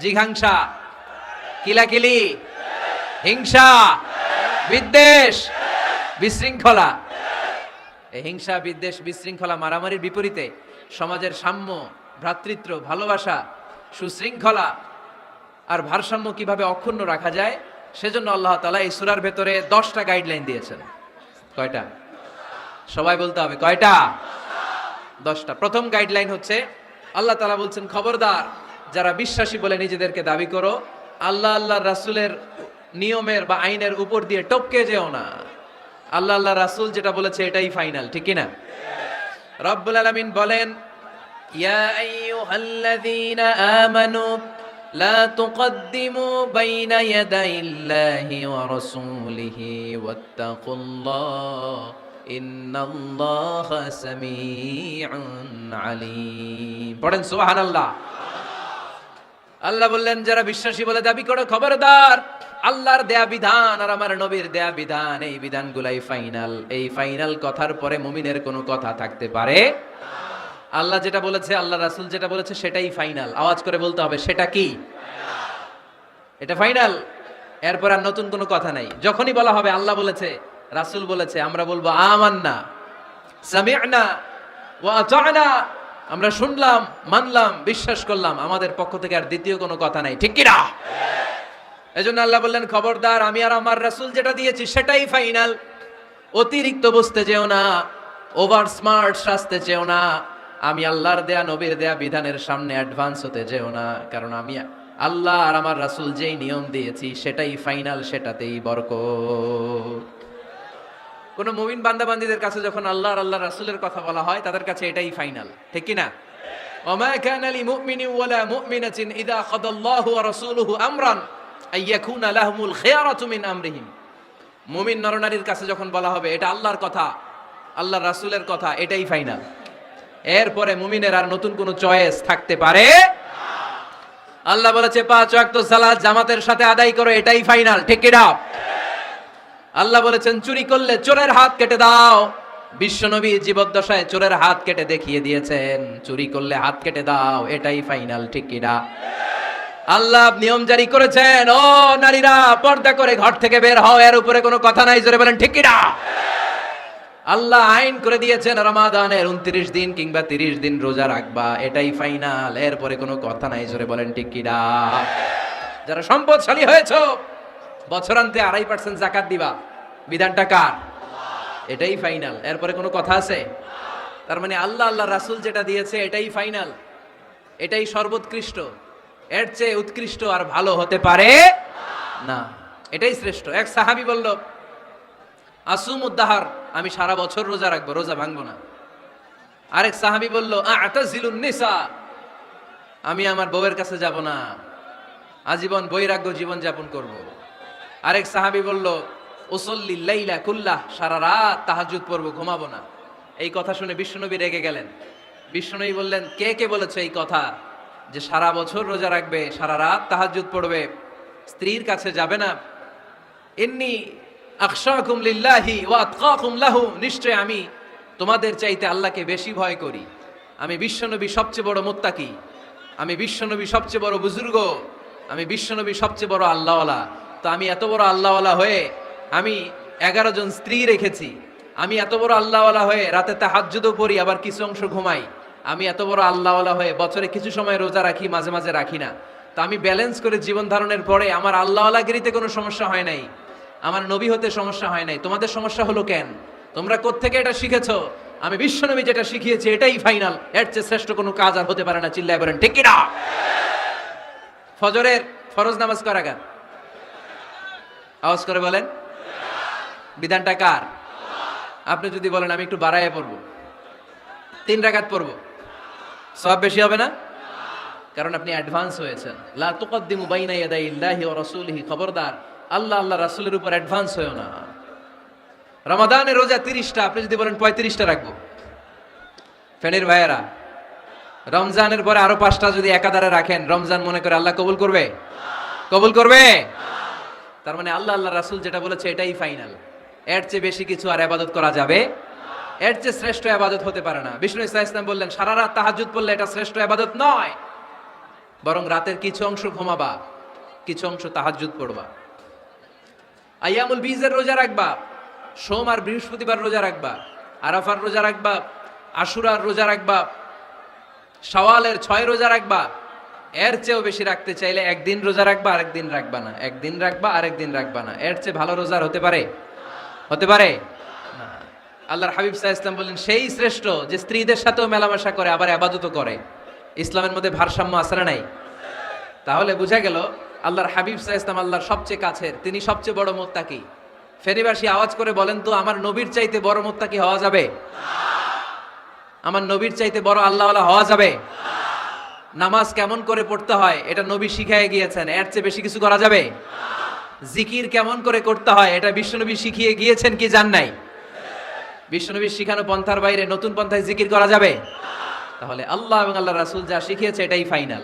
জিঘাংসা, কিলাকিলি, হিংসা, বিদ্বেষ, বিশৃঙ্খলা। এই হিংসা, বিদ্বেষ, বিশৃঙ্খলা, মারামারির বিপরীতে সমাজের সাম্য, ভ্রাতৃত্ব, ভালোবাসা, সুশৃঙ্খলা আর ভারসাম্য কিভাবে অক্ষুণ্ণ রাখা যায়, সেজন্য আল্লাহ তাআলা এই সূরার ভেতরে 10টা গাইডলাইন দিয়েছেন। কয়টা? সবাই বলতে হবে, কয়টা? 10টা। প্রথম গাইডলাইন হচ্ছে, আল্লাহ তাআলা বলছেন, খবরদার যারা বিশ্বাসী বলে নিজেদেরকে দাবি করো, আল্লাহ আল্লাহর রাসূলের নিয়মের বা আইনের উপর দিয়ে টপকে যেও না। আল্লাহ আল্লাহ রাসূল যেটা বলেছে এটাই ফাইনাল, ঠিক কি না? রব্বুল আলামিন বলেন, ইয়া আইয়ুহাল্লাযীনা আমানু লা তুকদ্দিমু বাইনা ইয়াদাইল্লাহি ওয়া রাসূলিহি ওয়াত্তাকুল্লাহ ইন্নাল্লাহা সামিউন আলীম। পড়েন সুবহানাল্লাহ। আল্লাহ বললেন, যারা বিশ্বাসী বলে দাবি করো, খবরদার আল্লাহর দেয়া বিধান আর আমার নবীর দেয়া বিধান, এই বিধানগুলাই ফাইনাল। এই ফাইনাল কথার পরে মুমিনের কোনো কথা থাকতে পারে? আল্লাহ যেটা বলেছে, আল্লাহ রাসূল যেটা বলেছে সেটাই ফাইনাল। আওয়াজ করে বলতে হবে, সেটা কি? এটা ফাইনাল। এরপর আর নতুন কোনো কথা নাই। যখনই বলা হবে আল্লাহ বলেছে, রাসূল বলেছে, আমরা বলবো আমান্না, সামি'না ওয়া আতা'না, আমরা শুনলাম, মানলাম, বিশ্বাস করলাম, আমাদের পক্ষ থেকে আর দ্বিতীয় কোনো কথা নাই, ঠিক কি না? এজন্য আল্লাহ বললেন, খবরদার আমি আর আমার রাসূল যেটা দিয়েছি সেটাই ফাইনাল। অতিরিক্ত বুঝতে চেও না, ওভার স্মার্ট সাজতে চেও না, আমি আল্লাহর দেয়া নবীর দেয়া বিধানের সামনে অ্যাডভান্স হতে চেও না, কারণ আমি আল্লাহ আর আমার রাসূল যেই নিয়ম দিয়েছি সেটাই ফাইনাল, সেটাতেই বরকত। কোন মুমিন বান্দাবান্দীদের কাছে যখন আল্লাহ আর আল্লাহ রাসূলের কথা বলা হয় তাদের কাছে এটাই ফাইনাল, ঠিক কি না? ওমা কানা লিমুমিনিন ওয়ালা মুমিনাতিন ইযা কাদাল্লাহু ওয়া রাসূলুহু আমরান আইয়াকুনা লাহুমুল খিয়ারাতু মিন আমরিহিম। মুমিন নরনারীর কাছে যখন বলা হবে এটা আল্লাহর কথা, আল্লাহর রাসূলের কথা, এটাই ফাইনাল। এরপরে মুমিনের আর নতুন কোনো চয়েস থাকতে পারে না। আল্লাহ বলেছে 5 ওয়াক্ত সালাত জামাতের সাথে আদায় করো, এটাই ফাইনাল, ঠিক কি না? আল্লাহ বলেছেন চুরি করলে চোরের হাত কেটে দাও। বিশ্বনবী জীবদ্দশায় চোরের হাত কেটে দেখিয়ে দিয়েছেন, চুরি করলে হাত কেটে দাও, এটাই ফাইনাল, ঠিক কি না? আল্লাহ নিয়ম জারি করেছেন, ও নারীরা পর্দা করে ঘর থেকে বের হও, এর উপরে কোনো কথা নাই, জোরে বলেন ঠিক কি না? আল্লাহ আইন করে দিয়েছেন রমাদানের 29 দিন কিংবা 30 দিন রোজা রাখবা, এটাই ফাইনাল, এরপরে কোনো কথা নাই, জোরে বলেন ঠিক কি না? যারা সম্পদশালী হয়েছো বছরান্তে 2.5% যাকাত দিবা, বিধানটা কার? এটাই ফাইনাল, এরপরে কোনো কথা আছে? তার মানে আল্লাহ আল্লাহ রাসূল যেটা দিয়েছে এটাই ফাইনাল, এটাই সর্বোৎকৃষ্ট, এর চেয়ে উৎকৃষ্ট আর ভালো হতে পারে না, এটাই শ্রেষ্ঠ। এক সাহাবী বলল আসুমুদ্দাহার, আমি সারা বছর রোজা রাখবো, রোজা ভাঙবো না। আরেক সাহাবী বলল আ'তাজিলুন নিসা, আমি আমার বউয়ের কাছে যাব না, আজীবন বৈরাগ্য জীবন যাপন করব। আরেক সাহাবী বলল উসল্লিল লাইলা কুল্লাহ, সারা রাত তাহাজ্জুদ পড়ব, ঘুমাবো না। এই কথা শুনে বিশ্বনবী রেগে গেলেন। বিশ্বনবী বললেন কে কে বলেছে এই কথা, যে সারা বছর রোজা রাখবে, সারা রাত তাহাজ্জুদ পড়বে, স্ত্রীর কাছে যাবে না? ইন্নী আখশাকুম লিল্লাহি ওয়া আতকাকুম লাহু, নিশ্চয় আমি তোমাদের চাইতে আল্লাহকে বেশি ভয় করি। আমি বিশ্বনবী সবচেয়ে বড় মুত্তাকি, আমি বিশ্বনবী সবচেয়ে বড় বুজুর্গ, আমি বিশ্বনবী সবচেয়ে বড় আল্লাহওয়ালা। তো আমি এত বড় আল্লাহওয়ালা হয়ে আমি 11 জন স্ত্রী রেখেছি, আমি এত বড় আল্লাহওয়ালা হয়ে রাতে তাহাজ্জুদও পড়ি, আবার কিছু অংশ ঘুমাই, আমি এত বড় আল্লাহওয়ালা হয়ে বছরে কিছু সময় রোজা রাখি, মাঝে মাঝে রাখি না। তো আমি ব্যালেন্স করে জীবন ধারণের পরে আমার আল্লাহওয়ালাগিরিতে কোনো সমস্যা হয় নাই, আমার নবী হতে সমস্যা হয় নাই। তোমাদের সমস্যা হলো কেন? তোমরা কোত্থেকে এটা শিখেছো? আমি বিশ্বনবী যেটা শিখিয়েছি এটাই ফাইনাল, এর চেয়ে শ্রেষ্ঠ কোনো কাজ আর হতে পারে না, চিল্লায় বলেন ঠিক কি না? ফজরের ফরজ নামাজ কয় রাকাত? আওয়াজ করে বলেন। বিধানটা কার? আপনি যদি বলেন আমি একটু বাড়াইয়া পড়বো, 3 রাকাত পড়বো, সওয়াব বেশি হবে না? কারণ আপনি অ্যাডভান্স হয়েছেন। লা তুকদ্দিমু বাইনা ইয়াদাইল্লাহি ওয়া রাসূলিহি, খবরদার আল্লাহ আল্লাহ রাসূলের উপর অ্যাডভান্স হয়ো না। রমাদানের রোজা 30টা, আপনি যদি বলেন 35টা রাখবো, ফেনীর ভাইয়েরা রমজানের পরে আরো 5টা যদি একাধারে রাখেন, রমজান মনে করে আল্লাহ কবুল করবে? কবুল করবে? তার মানে আল্লাহ আল্লাহ রাসূল যেটা বলেছে এটাই ফাইনাল, এর চেয়ে বেশি কিছু আর ইবাদত করা যাবে, এর চেয়ে শ্রেষ্ঠ ইবাদত হতে পারে না। বিষ্ণু ইসলাম বললেন সারা রাত তাহাজ্জুদ পড়লে এটা শ্রেষ্ঠ ইবাদত নয়, বরং রাতের কিছু অংশ ঘুমাবা, কিছু অংশ তাহাজ্জুদ পড়বা। আইয়ামুল বীজের রোজা রাখবা, সোম আর বৃহস্পতিবার রোজা রাখবা, আরাফার রোজা রাখবা, আশুরার রোজা রাখবা, শাওয়ালের 6 রোজা রাখবা। এর চেয়েও বেশি রাখতে চাইলে একদিন রোজা রাখবা, আরেকদিন রাখবা না, একদিন রাখবা, আরেকদিন রাখবা না। এর চেয়ে ভালো রোজার হতে পারে? হতে পারে না। আল্লাহর হাবিব সাল্লাল্লাহু আলাইহি ওয়াসাল্লাম বলেন সেই শ্রেষ্ঠ যে স্ত্রীদের সাথেও মেলামেশা করে আবার ইবাদতও করে। ইসলামের মধ্যে ভারসাম্য আছে না নাই? তাহলে বোঝা গেল আল্লাহর হাবিব সাল্লাল্লাহু আলাইহি ওয়াসাল্লাম আল্লাহর সবচেয়ে কাছের, তিনি সবচেয়ে বড় মুত্তাকি। ফেনীবাসী আওয়াজ করে বলেন তো, আমার নবীর চাইতে বড় মুত্তাকি হওয়া যাবে? আমার নবীর চাইতে বড় আল্লাহওয়ালা হওয়া যাবে? নামাজ কেমন করে পড়তে হয় এটা নবী শিখিয়ে গিয়েছেন, এর চেয়ে বেশি কিছু করা যাবে? জিকির কেমন করে করতে হয় এটা বিশ্বনবী শিখিয়ে গিয়েছেন কি জান নাই? বিশ্বনবীর শিখানো পন্থার বাইরে নতুন পন্থায় জিকির করা যাবে? তাহলে আল্লাহ এবং আল্লাহ রাসূল যা শিখিয়েছে এটাই ফাইনাল।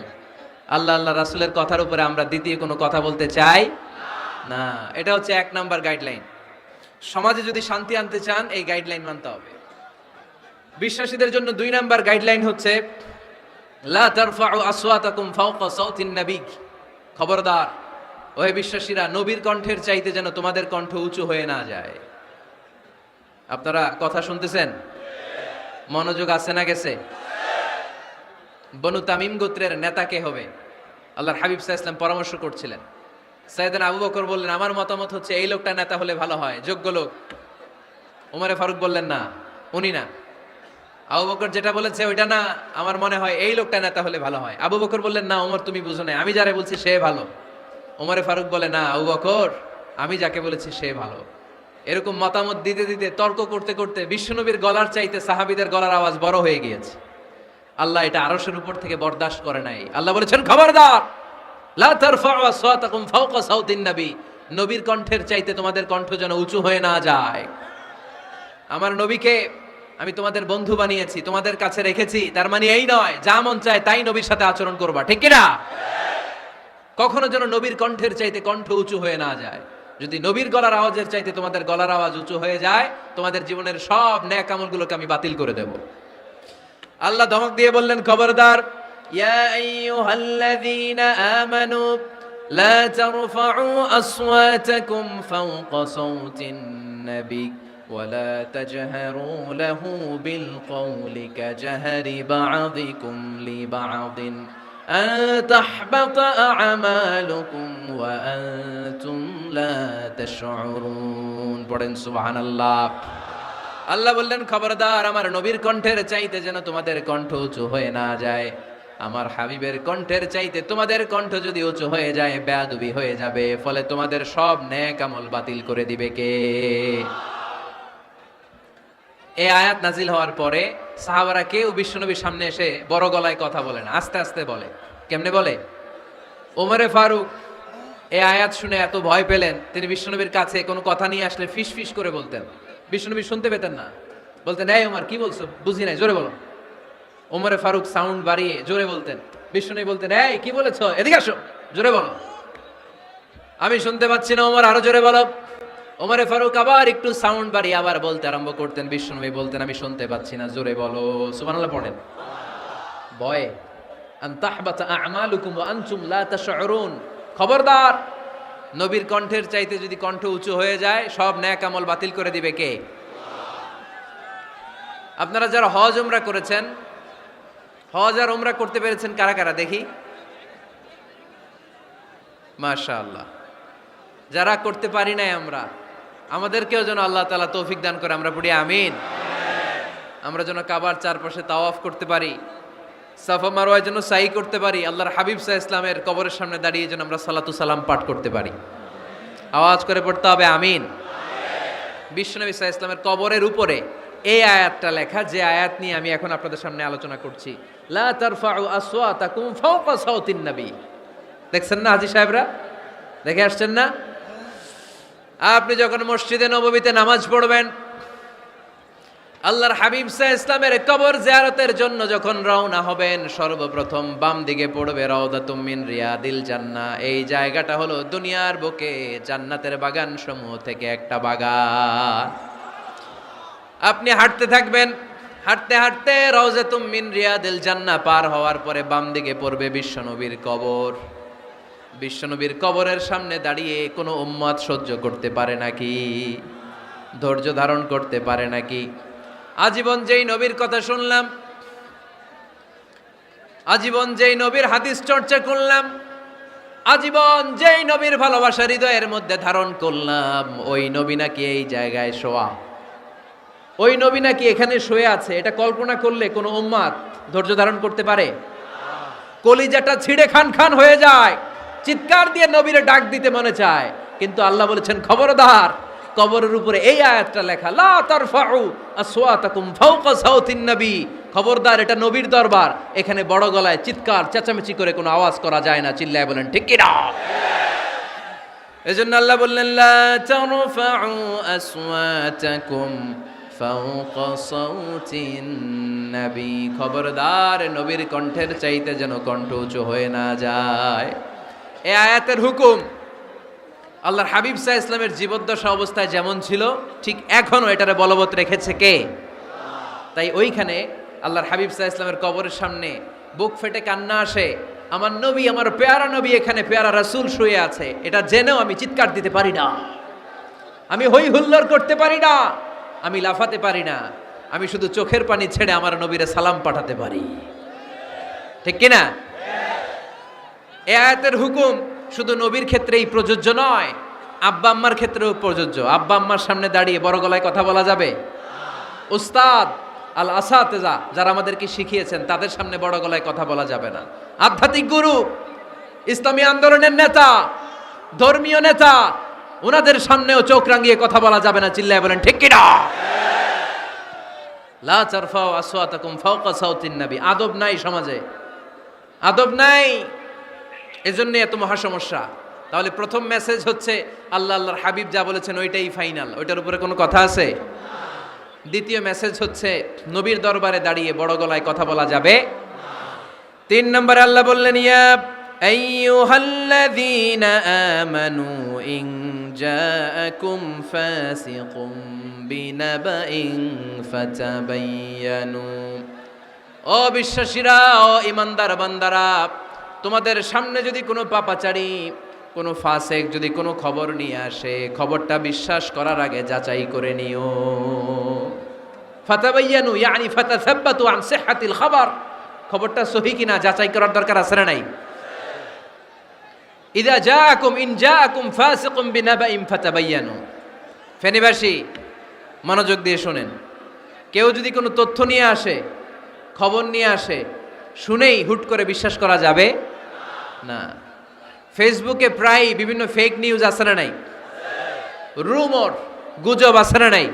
আল্লাহ আল্লাহ রাসূলের কথার উপরে আমরা দ্বিতীয় কোনো কথা বলতে চাই না। এটা হচ্ছে 1 নাম্বার গাইডলাইন। সমাজে যদি শান্তি আনতে চান এই গাইডলাইন মানতে হবে। বিশ্বাসীদের জন্য 2 নাম্বার গাইডলাইন হচ্ছে লা তারফাউ আসওয়াতাকুম ফাওকা সাওতিন নবী, খবরদার ওহে বিশ্বাসীরা, নবীর কণ্ঠের চাইতে যেন তোমাদের কণ্ঠ উঁচু হয়ে না যায়। আপনারা কথা শুনতেছেন? মনোযোগ আছে না গেছে? বনু তামিম গোত্রের নেতা কে হবে? আল্লাহর হাবিব সাল্লাল্লাহু আলাইহি ওয়াসাল্লাম পরামর্শ করছিলেন। সাইয়েদনা আবু বকর বললেন আমার মতামত হচ্ছে এই লোকটা নেতা হলে ভালো হয়, যোগ্য লোক। ওমরে ফারুক বললেন না, উনি না। আবু বকর যেটা বলেছে ওইটা না, আমার মনে হয় এই লোকটা নেতা হলে ভালো হয়। আবু বকর বললেন না ওমর তুমি বুঝো না, আমি যারে বলছি সে ভালো। ওমরে ফারুক বলে না আবু বকর, আমি যাকে বলেছি সে ভালো। এরকম মতামত দিতে দিতে তর্ক করতে করতে বিশ্বনবীর গলার চাইতে সাহাবীদের গলার আওয়াজ বড় হয়ে গিয়েছে। আল্লাহ এটা আরশের উপর থেকে বরদাস্ত করে নাই। আল্লাহ বলেছেন, খবরদার, লা তারফাউ আসওয়াতাকুম ফাওকা সাউতিন নবী, নবীর কণ্ঠের চাইতে তোমাদের কণ্ঠ যেন উঁচু হয়ে না যায়। আমার নবীকে আমি তোমাদের বন্ধু বানিয়েছি, তোমাদের কাছে রেখেছি, তার মানে এই নয় যা মন চায় তাই নবীর সাথে আচরণ করবা, ঠিক কি না? কখনো যেন নবীর কণ্ঠের চাইতে কণ্ঠ উঁচু হয়ে না যায়। যদি নবীর গলার আওয়াজের চাইতে তোমাদের গলার আওয়াজ উঁচু হয়ে যায়, তোমাদের জীবনের সব নেক আমলগুলোকে আমি বাতিল করে দেব। আল্লাহ ধমক দিয়ে বললেন, খবরদার, ইয়া আইয়ুহাল্লাযীনা আমানু লা তারফাউ আসওয়াতাকুম ফাওকা সাওতিন নবী ওয়ালা তাজহারু লাহু বিল কওলি কাজহারি বা'দিকুম লিবা'দিন আন তাহবাতা আ'মালুকুম ওয়া আনতুম লা তাশউরুন। পড়েন সুবহানাল্লাহ। আল্লাহ বললেন, খবরদার, আমার নবীর কণ্ঠের চাইতে যেন তোমাদের কণ্ঠ উঁচু হয়ে না যায়। আমার হাবিবের কণ্ঠের চাইতে তোমাদের কণ্ঠ যদি উঁচু হয়ে যায়, বেয়াদবি হয়ে যাবে, ফলে তোমাদের সব নেক আমল বাতিল করে দিবে কে? এই আয়াত নাজিল হওয়ার পরে সাহাবারা কেউ বিশ্বনবীর সামনে এসে বড় গলায় কথা বলে না, আস্তে আস্তে বলে। কেমনে বলে? ওমরে ফারুক এই আয়াত শুনে এত ভয় পেলেন, তিনি বিশ্বনবীর কাছে কোনো কথা নিয়ে আসলে ফিস ফিস করে বলতেন। বিশ্বনবী শুনতে পেতেন না, বলতেন, এই ওমর কি বলছো, বুঝি নাই, জোরে বলো। ওমরে ফারুক সাউন্ড বাড়িয়ে জোরে বলতেন। বিশ্বনবী বলতেন, এই কি বলেছো, এদিকে আসো, জোরে বলো। আমি শুনতে পাচ্ছি না, ওমর আরো জোরে বলো। ওমরে ফারুক আবার একটু সাউন্ড বাড়িয়ে আবার বলতে আরম্ভ করতেন। বিশ্বনবী বলতেন, আমি শুনতে পাচ্ছি না, জোরে বলো। সুবহানাল্লাহ পড়েন। ভয়ে, আন তাহবাতা আ'মালুকুম ওয়া আনতুম লা তাশউরুন, খবরদার, নবীর কণ্ঠের চাইতে যদি কণ্ঠ উঁচু হয়ে যায়, সব নেক আমল বাতিল করে দিবে কে? আপনারা যারা হজ উমরা করেছেন, হজ আর উমরা করতে পেরেছেন কারা কারা দেখি? মাশাআল্লাহ। যারা করতে পারি নাই আমরা, আমাদেরকেও যেন আল্লাহ তাআলা তৌফিক দান করে, আমরা পড়ি আমিন। আমরা যেন কাবার চারপাশে তাওয়াফ করতে পারি, সাফা মারওয়ায় যেন সাই করতে পারি, আল্লাহর হাবিব সাল্লাল্লাহু আলাইহি ওয়াসাল্লামের কবরের সামনে দাঁড়িয়ে যেন আমরা সালাতু সালাম পাঠ করতে পারি। আওয়াজ করে পড়তে হবে আমিন। বিশ্বনবী সাল্লাল্লাহু আলাইহি ওয়াসাল্লামের কবরের উপরে এই আয়াতটা লেখা, যে আয়াত নিয়ে আমি এখন আপনাদের সামনে আলোচনা করছি, লা তারফাউ আসওয়াতাকুম ফাওকা সাওতিন নবী। দেখছেন না হাজী সাহেবরা, দেখে আসছেন না? আপনি যখন মসজিদে নববীতে নামাজ পড়বেন, আল্লাহর হাবিব সাল্লাল্লাহু আলাইহি ওয়াসাল্লামের কবর জিয়ারতের জন্য যখন রওনা হবেন, সর্বপ্রথম বাম দিকে পড়বে রাউদাতুম মিন রিয়াদিল জান্নাহ। এই জায়গাটা হলো দুনিয়ার বুকে জান্নাতের বাগান সমূহ থেকে একটা বাগান। আপনি হাঁটতে থাকবেন, হাঁটতে হাঁটতে রাউজাতুম মিন রিয়াদিল জান্নাহ পার হওয়ার পরে বাম দিকে পড়বে বিশ্বনবীর কবর। বিশ্বনবীর কবরের সামনে দাঁড়িয়ে কোনো উম্মত সহ্য করতে পারে নাকি? ধৈর্য ধারণ করতে পারে নাকি? আজীবন যেই নবীর কথা শুনলাম, আজীবন যেই নবীর হাদিস চর্চা করলাম, আজীবন যেই নবীর ভালোবাসা হৃদয়ের মধ্যে ধারণ করলাম, ওই নবী নাকি এই জায়গায় শোয়া, ওই নবী নাকি এখানে শুয়ে আছে, এটা কল্পনা করলে কোনো উম্মত ধৈর্য ধারণ করতে পারে? কলিজাটা ছিঁড়ে খান খান হয়ে যায়, চিৎকার দিয়ে নবীরে ডাক দিতে মনে চায়। কিন্তু আল্লাহ বলেছেন, খবরদার, কবরের উপরে এই আয়াতটা লেখা, লা তারফাউ আসওয়াতাকুম ফাওকা সাওতিন নবী, খবরদার, এটা নবীর দরবার, এখানে বড় গলায় চিৎকার চেঁচামেচি করে কোনো আওয়াজ করা যায় না। চিল্লায় বলেন ঠিক কি না? এজন্য আল্লাহ বললেন, লা তারফাউ আসওয়াতাকুম ফাওকা সাওতিন নবী, খবরদার, নবীর কণ্ঠের চাইতে যেন কণ্ঠ উঁচু হয়ে না যায়। এই আয়াতের হুকুম আল্লাহর হাবিব সাল্লাল্লাহু আলাইহি ওয়াসাল্লামের জীবদ্দশা অবস্থায় যেমন ছিল, ঠিক এখনো এটারে বলবৎ রেখেছে কে? তাই ওইখানে আল্লাহর হাবিব সাল্লাল্লাহু আলাইহি ওয়াসাল্লামের কবরের সামনে বুক ফেটে কান্না আসে, আমার নবী, আমার পেয়ারা নবী এখানে, পেয়ারা রাসূল শুয়ে আছে, এটা জেনেও আমি চিৎকার দিতে পারি না, আমি হই হুল্লোড় করতে পারি না, আমি লাফাতে পারি না, আমি শুধু চোখের পানি ছেড়ে আমার নবীরে সালাম পাঠাতে পারি। ঠিক কিনা? এই আয়াতের হুকুম শুধু নবীর ক্ষেত্রেই প্রযোজ্য নয়, আব্বা আম্মার ক্ষেত্রেও প্রযোজ্য। আব্বা আম্মার সামনে দাঁড়িয়ে বড় গলায় কথা বলা যাবে? উস্তাদ আল আসাতেজা যারা আমাদেরকে শিখিয়েছেন, তাদের সামনে বড় গলায় কথা বলা যাবে না। আধ্যাত্মিক গুরু, ইসলামী আন্দোলনের নেতা, ধর্মীয় নেতা, ওনাদের সামনেও চোখ রাঙিয়ে কথা বলা যাবে না। চিল্লায় বলেন ঠিক কিনা? লা তারফাউ আসওয়াতাকুম ফাওকা সাউতিন নবী। আদব নাই সমাজে, আদব নাই, এজন্য এত মহা সমস্যা। তাহলে প্রথম মেসেজ হচ্ছে আল্লাহ আল্লাহর হাবিব যা বলেছেন ওইটাই ফাইনাল, ওইটার উপরে কোনো কথা আছে? দ্বিতীয় মেসেজ হচ্ছে নবীর দরবারে দাঁড়িয়ে বড় গলায় কথা বলা যাবে। 3 নম্বরে আল্লাহ বললেন ইয়া আইয়ুহাল্লাযীনা আমানু ইন জাআকুম ফাসিকুম বিনাবাইন ফাতাবায়ানু। ও বিশ্বাসীরা, ও ঈমানদার বান্দারা, তোমাদের সামনে যদি কোনো পাপাচারী, কোনো ফাসিক যদি কোনো খবর নিয়ে আসে, খবরটা বিশ্বাস করার আগে যাচাই করে নিও। ফাতাবায়ানু ইয়ানি ফাতাসাব্বাতু আন সিহহাতিল খবর, খবরটা সহি কিনা যাচাই করার দরকার আছে না নাই? ইযা জাআকুম ইন জাআকুম ফাসিকুম বিনাবাইন ফাতাবায়ানু। ফেনীবাসী মনোযোগ দিয়ে শুনেন, কেউ যদি কোনো তথ্য নিয়ে আসে, খবর নিয়ে আসে, শুনেই হুট করে বিশ্বাস করা যাবে না। ফেসবুকে প্রায় বিভিন্ন ফেক নিউজ আছে না নাই? রুমর, গুজব আছে না নাই?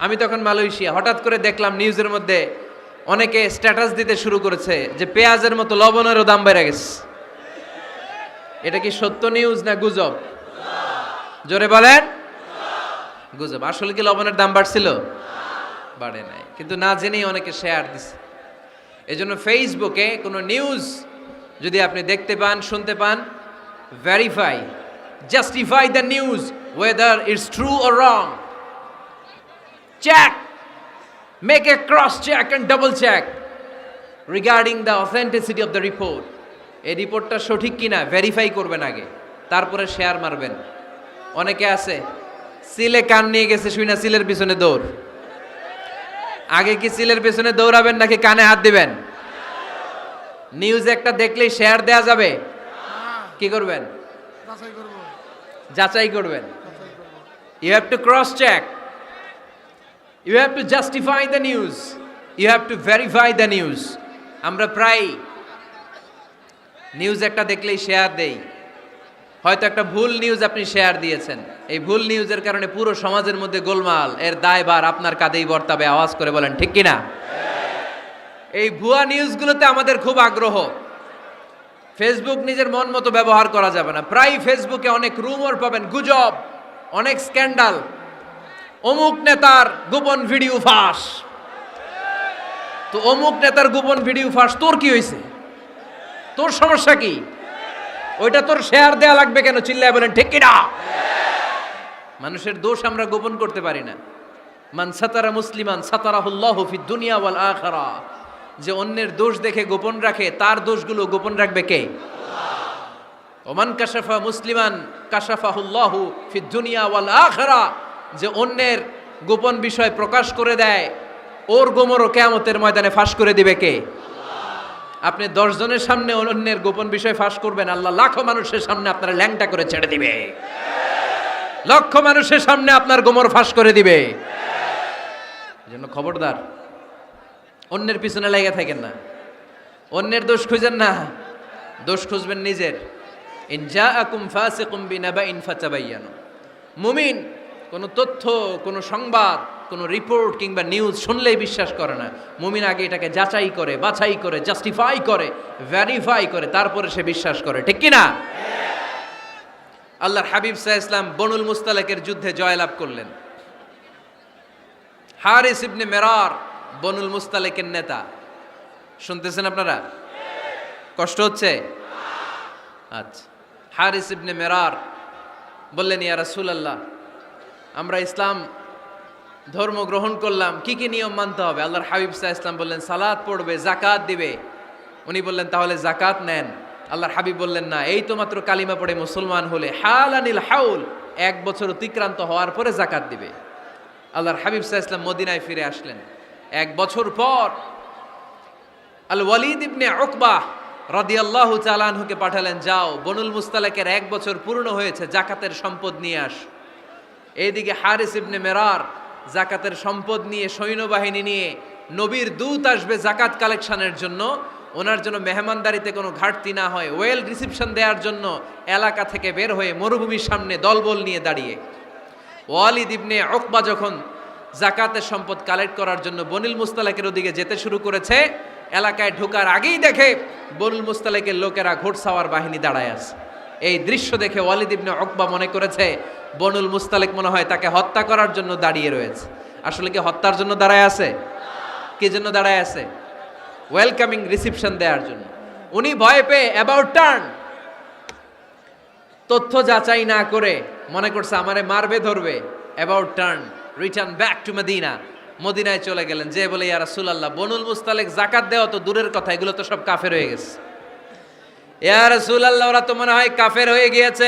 আমি তখন মালয়েশিয়া, হঠাৎ করে দেখলাম নিউজের মধ্যে অনেকে স্ট্যাটাস দিতে শুরু করেছে যে পেঁয়াজের মতো লবণেরও দাম বেড়ে গেছে। এটা কি সত্য নিউজ না গুজব? জোরে বলেন। গুজব। আসলে কি লবণের দাম বাড়ছিল? বাড়ে নাই, কিন্তু না জেনেই অনেকে শেয়ার দিছে। এজন্য ফেসবুকে কোনো নিউজ যদি আপনি দেখতে পান, শুনতে পান, verify, justify the news whether it's true or wrong. Check, make a cross check and double check regarding the authenticity of the report. এই রিপোর্টটা সঠিক কিনা ভেরিফাই করবেন আগে, তারপরে শেয়ার মারবেন। অনেকে আছে সিলে কান নিয়ে গেছে, শুইনা সিলের পিছনে দৌড়। আগে কি সিলের পিছনে দৌড়াবেন নাকি কানে হাত দিবেন? নিউজ একটা দেখলেই শেয়ার দেয়া যাবে? কি করবেন? যাচাই করবেন। You have to cross check, you have to justify the news, you have to verify the news. আমরা প্রায় নিউজ একটা দেখলেই শেয়ার দেই। হয়তো একটা ভুল নিউজ আপনি শেয়ার দিয়েছেন, এই ভুল নিউজের কারণে পুরো সমাজের মধ্যে গোলমাল, এর দায়ভার আপনার কাঁধেই বর্তাবে। আওয়াজ করে বলেন ঠিক কিনা? এই ভুয়া নিউজগুলোতে আমাদের খুব আগ্রহ। ফেসবুক নিজের মন মতো ব্যবহার করা যাবে না। প্রায় ফেসবুকে অনেক রুমর পাবেন, গুজব, অনেক স্ক্যান্ডাল। অমুক নেতার গোপন ভিডিও ফাঁস। তো অমুক নেতার গোপন ভিডিও ফাঁস, তোর কি হয়েছে? তোর সমস্যা কি? ওইটা তোর শেয়ার দেয়া লাগবে কেন? চিল্লায় বলেন ঠিক কিনা? মানুষের দোষ আমরা গোপন করতে পারি না। মান সাতারা মুসলিমান সাতারাহুল্লাহু ফিদ দুনিয়া ওয়াল আখিরা। যে অন্যের দোষ দেখে গোপন রাখে, তার দোষগুলো গোপন রাখবে কে? আল্লাহ। ওমান কাশাফা মুসলিমান কাশাফাহুল্লাহু ফিদ দুনিয়া ওয়াল আখিরা। যে অন্যের গোপন বিষয় প্রকাশ করে দেয়, ওর গোমরও কিয়ামতের ময়দানে ফাঁস করে দিবে কে? আপনি 10 জনের সামনে অন্যের গোপন বিষয় ফাঁস করবেন, আল্লাহ লাখো মানুষের সামনে আপনার ল্যাংটা করে ছেড়ে দিবে। লক্ষ মানুষের সামনে আপনার গোমর ফাঁস করে দিবে। এজন্য খবরদার, অন্যের পিছনে লেগে থাকেন না, অন্যের দোষ খুঁজেন না, দোষ খুঁজবেন নিজের। ইন জাআকুম ফাসিকুম বিনাবাইন ফাতাবায়ানু। মুমিন কোনো তথ্য, কোনো সংবাদ, কোনো রিপোর্ট কিংবা নিউজ শুনলেই বিশ্বাস করে না। মুমিন আগে এটাকে যাচাই করে, বাছাই করে, জাস্টিফাই করে, ভেরিফাই করে, তারপরে সে বিশ্বাস করে। ঠিক কিনা? আল্লাহর হাবিব সাল্লাল্লাহু আলাইহি ওয়াসাল্লাম বনুল মুস্তালাকের যুদ্ধে জয়লাভ করলেন। হারিস ইবনে মিরার বনুল মুস্তালাকের নেতা। শুনতেছেন আপনারা? কষ্ট হচ্ছে? আচ্ছা। হারিস ইবনে মিরার বললেন, ইয়া রাসূলুল্লাহ, আমরা ইসলাম ধর্ম গ্রহণ করলাম, কি কি নিয়ম মানতে হবে? আল্লাহর হাবিব সাল্লাল্লাহু আলাইহি ওয়াসাল্লাম বললেন, সালাত পড়বে, যাকাত দিবে। উনি বললেন, তাহলে যাকাত নেন। আল্লাহর হাবিব বললেন, না, এই তো মাত্র কালিমা পড়ে মুসলমান হলে, হালানিল হাউল, 1 বছর অতিক্রান্ত হওয়ার পরে যাকাত দিবে। আল্লাহর হাবিব সাল্লাল্লাহু আলাইহি ওয়াসাল্লাম মদিনায় ফিরে আসলেন। 1 বছর পর আল ওয়ালিদ ইবনে উকবাহ রাদিয়াল্লাহু তাআলা আনহুকে পাঠালেন, যাও বনুল মুস্তালাকের 1 বছর পূর্ণ হয়েছে, যাকাতের সম্পদ নিয়ে আস। এইদিকে হারিস ইবনে মিরার জাকাতের সম্পদ নিয়ে, সৈন্যবাহিনী নিয়ে, নবীর দূত আসবে জাকাত কালেকশনের জন্য, ওনার জন্য মেহমানদারিতে কোনো ঘাটতি না হয়, ওয়েল রিসিপশন দেওয়ার জন্য এলাকা থেকে বের হয়ে মরুভূমির সামনে দলবল নিয়ে দাঁড়িয়ে ওয়ালিদ ইবনে উকবা যখন যাকাতের সম্পদ কালেক্ট করার জন্য বনিল মুস্তালিকের ওদিকে যেতে শুরু করেছে, এলাকায় ঢোকার আগেই দেখে বনিল মুস্তালিকের লোকেরা ঘোড়সাওয়ার বাহিনী দাঁড়ায় আছে। এই দৃশ্য দেখে ওয়ালিদ ইবনে উকবা মনে করেছে বনুল মুস্তালিক মনে হয় তাকে হত্যা করার জন্য দাঁড়িয়ে রয়েছে। আসলে কি হত্যার জন্য দাঁড়ায় আছে? কি জন্য দাঁড়ায় আছে? ওয়েলকামিং রিসিপশন দেওয়ার জন্য। উনি ভয় পেয়ে অ্যাবাউট টার্ন, তথ্য যাচাই না করে মনে করছে আমারে মারবে ধরবে, about turn return back to Medina, মদিনায় চলে গেলেন। যে বলে ইয়া রাসূলুল্লাহ, বনুল মুস্তালিক জাকাত দেওয়া তো দূরের কথা, এগুলো তো সব কাফের হয়ে গেছে। ইয়া রাসূলুল্লাহ, ওরা তো মনে হয় কাফের হয়ে গিয়েছে,